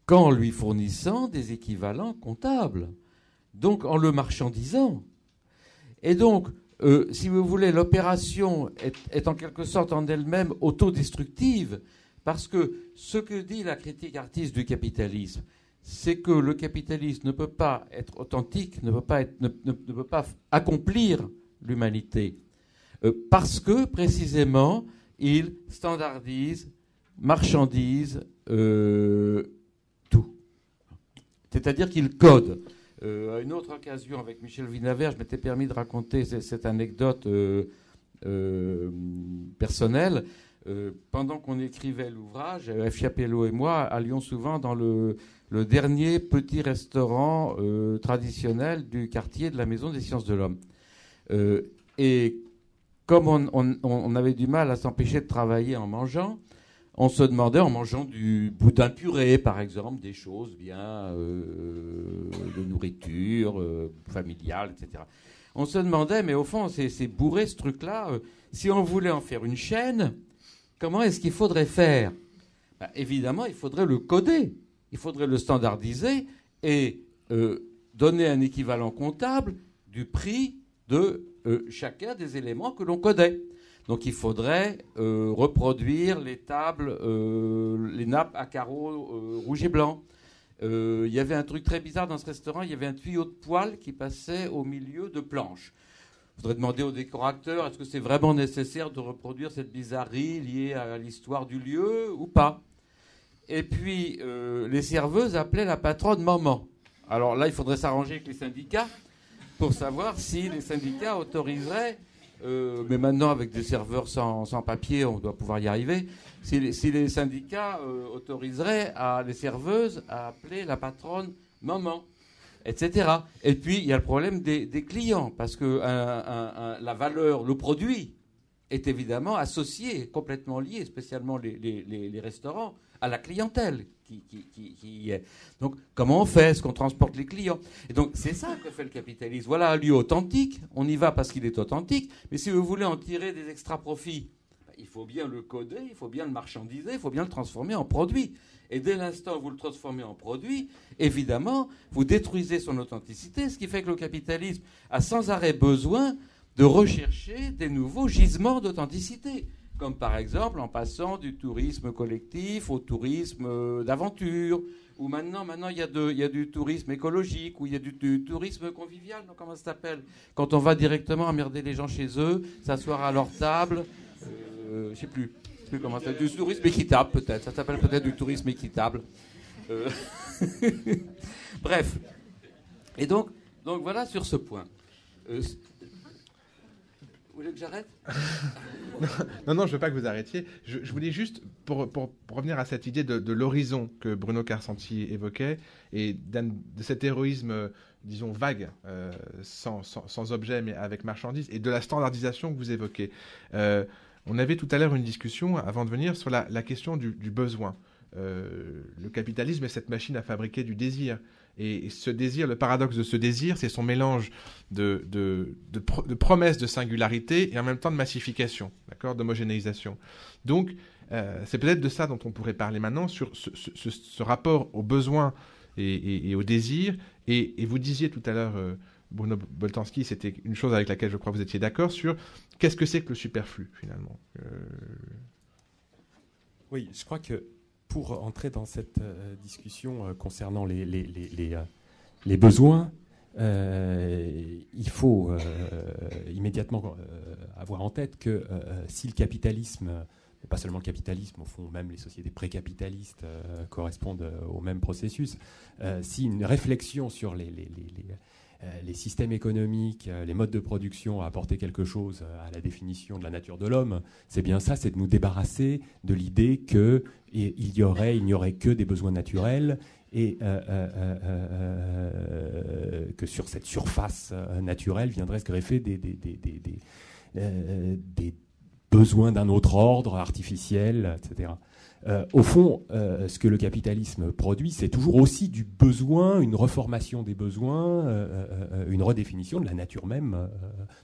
qu'en lui fournissant des équivalents comptables, donc en le marchandisant. Et donc, si vous voulez, l'opération est en quelque sorte en elle-même autodestructive, parce que ce que dit la critique artiste du capitalisme, c'est que le capitalisme ne peut pas être authentique, ne peut pas accomplir l'humanité, parce que précisément, il standardise, marchandise tout. C'est-à-dire qu'il code. À une autre occasion, avec Michel Winawer, je m'étais permis de raconter cette anecdote personnelle. Pendant qu'on écrivait l'ouvrage, F. Chapelot et moi allions souvent dans le dernier petit restaurant traditionnel du quartier de la Maison des Sciences de l'Homme. Et comme on avait du mal à s'empêcher de travailler en mangeant, on se demandait, en mangeant du boudin puré, par exemple, des choses bien de nourriture familiale, etc. On se demandait, mais au fond, c'est bourré ce truc-là. Si on voulait en faire une chaîne, comment est-ce qu'il faudrait faire ? Évidemment, il faudrait le coder, il faudrait le standardiser et donner un équivalent comptable du prix de chacun des éléments que l'on connaît. Donc il faudrait reproduire les tables, les nappes à carreaux rouge et blanc. Il y avait un truc très bizarre dans ce restaurant, il y avait un tuyau de poêle qui passait au milieu de planches. Je voudrais demander au décorateur, est-ce que c'est vraiment nécessaire de reproduire cette bizarrerie liée à l'histoire du lieu ou pas? Et puis, les serveuses appelaient la patronne maman. Alors là, il faudrait s'arranger avec les syndicats pour savoir si les syndicats autoriseraient, mais maintenant avec des serveurs sans papier, on doit pouvoir y arriver, si les syndicats autoriseraient les serveuses à appeler la patronne maman, etc. Et puis, il y a le problème des clients, parce que la valeur, le produit, est évidemment associé, complètement lié, spécialement les restaurants, à la clientèle qui y est. Donc, comment on fait? Est-ce qu'on transporte les clients? Et donc, c'est ça que fait le capitalisme. Voilà un lieu authentique. On y va parce qu'il est authentique. Mais si vous voulez en tirer des extra-profits, il faut bien le coder, il faut bien le marchandiser, il faut bien le transformer en produit. Et dès l'instant où vous le transformez en produit, évidemment, vous détruisez son authenticité, ce qui fait que le capitalisme a sans arrêt besoin de rechercher des nouveaux gisements d'authenticité, comme par exemple en passant du tourisme collectif au tourisme d'aventure, ou maintenant il y a du tourisme écologique, ou il y a du tourisme convivial, donc comment ça s'appelle? Quand on va directement emmerder les gens chez eux, s'asseoir à leur table, je sais plus comment ça s'appelle, du tourisme équitable peut-être, ça s'appelle peut-être du tourisme équitable. Bref. Et donc voilà sur ce point. Vous voulez que j'arrête? Non, je ne veux pas que vous arrêtiez. Je voulais juste, pour revenir à cette idée de l'horizon que Bruno Carcenti évoquait, et de cet héroïsme, disons, vague, sans objet, mais avec marchandise, et de la standardisation que vous évoquez. On avait tout à l'heure une discussion, avant de venir, sur la question du besoin. Le capitalisme est cette machine à fabriquer du désir. Et ce désir, le paradoxe de ce désir, c'est son mélange de promesses de singularité et en même temps de massification, d'accord, d'homogénéisation. Donc, c'est peut-être de ça dont on pourrait parler maintenant, sur ce rapport au besoin et au désir. Et vous disiez tout à l'heure, Bruno Boltanski, c'était une chose avec laquelle je crois que vous étiez d'accord, sur qu'est-ce que c'est que le superflu, finalement. Oui, je crois que pour entrer dans cette discussion concernant les besoins, il faut immédiatement avoir en tête que si le capitalisme, mais pas seulement le capitalisme, au fond même les sociétés précapitalistes correspondent au même processus, si une réflexion sur les systèmes économiques, les modes de production a apporté quelque chose à la définition de la nature de l'homme, c'est bien ça, c'est de nous débarrasser de l'idée qu'il n'y aurait que des besoins naturels et que sur cette surface naturelle viendraient se greffer des besoins d'un autre ordre, artificiel, etc. Au fond, ce que le capitalisme produit, c'est toujours aussi du besoin, une reformation des besoins, une redéfinition de la nature même,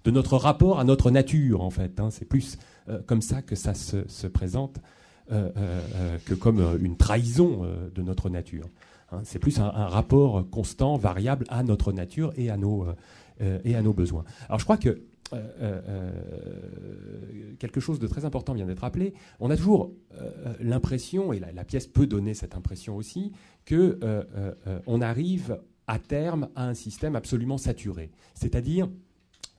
de notre rapport à notre nature, en fait. C'est plus comme ça que ça se présente que comme une trahison de notre nature. C'est plus un rapport constant, variable à notre nature et à nos besoins. Alors je crois que quelque chose de très important vient d'être rappelé. On a toujours l'impression, et la pièce peut donner cette impression aussi, qu'on arrive à terme à un système absolument saturé. C'est-à-dire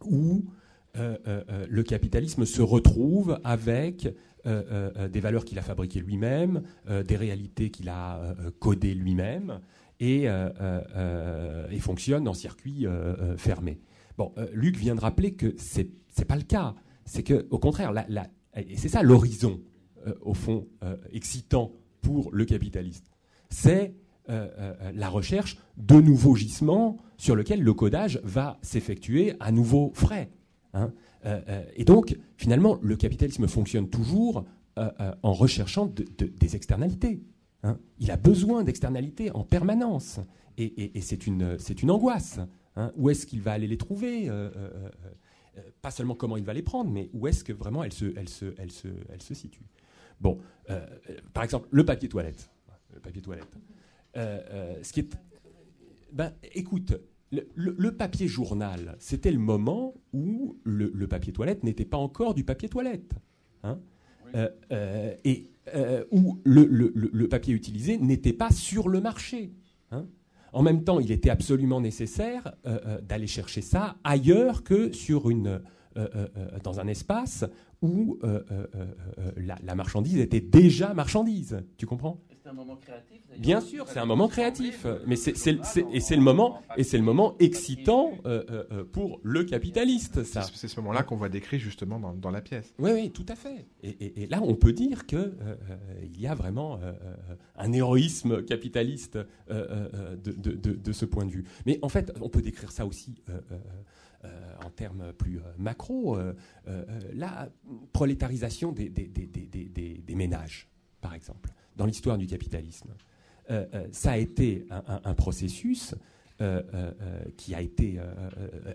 où le capitalisme se retrouve avec des valeurs qu'il a fabriquées lui-même, des réalités qu'il a codées lui-même, et fonctionne en circuit fermé. Bon, Luc vient de rappeler que c'est pas le cas. C'est que, au contraire, et c'est ça l'horizon, au fond, excitant pour le capitaliste. C'est la recherche de nouveaux gisements sur lesquels le codage va s'effectuer à nouveau frais. Et donc, finalement, le capitalisme fonctionne toujours en recherchant des externalités. Il a besoin d'externalités en permanence. Et c'est une angoisse. Où est-ce qu'il va aller les trouver? Pas seulement comment il va les prendre, mais où est-ce que vraiment elles se situent. Bon, par exemple, le papier toilette. Ce qui est, écoute, le papier journal, c'était le moment où le papier toilette n'était pas encore du papier toilette. Hein, où le papier utilisé n'était pas sur le marché. Hein. En même temps, il était absolument nécessaire d'aller chercher ça ailleurs que dans un espace où la marchandise était déjà marchandise. Tu comprends ? C'est un moment créatif. Bien sûr, c'est un moment créatif, mais c'est le moment excitant pour le capitaliste. Ça. C'est ce moment-là qu'on voit décrit justement dans la pièce. Oui, tout à fait. Et là, on peut dire que il y a vraiment un héroïsme capitaliste de ce point de vue. Mais en fait, on peut décrire ça aussi en termes plus macro. La prolétarisation des ménages, par exemple, dans l'histoire du capitalisme. Ça a été un processus qui a été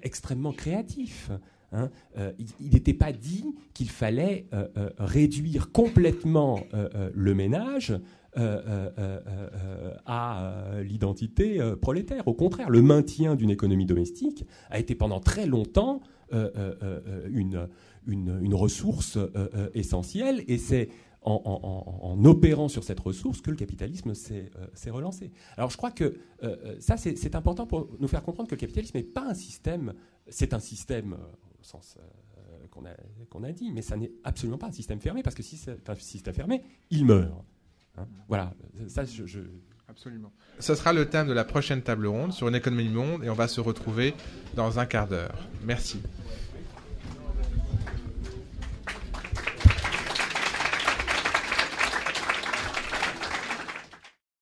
extrêmement créatif. Hein. Il n'était pas dit qu'il fallait réduire complètement le ménage à l'identité prolétaire. Au contraire, le maintien d'une économie domestique a été pendant très longtemps une ressource essentielle, et c'est en opérant sur cette ressource que le capitalisme s'est relancé. Alors je crois que ça c'est important pour nous faire comprendre que le capitalisme n'est pas un système, c'est un système au sens qu'on a dit, mais ça n'est absolument pas un système fermé, parce que si c'est un système fermé, il meurt. Hein, voilà, ça Absolument. Ce sera le thème de la prochaine table ronde sur une économie du monde, et on va se retrouver dans un quart d'heure. Merci.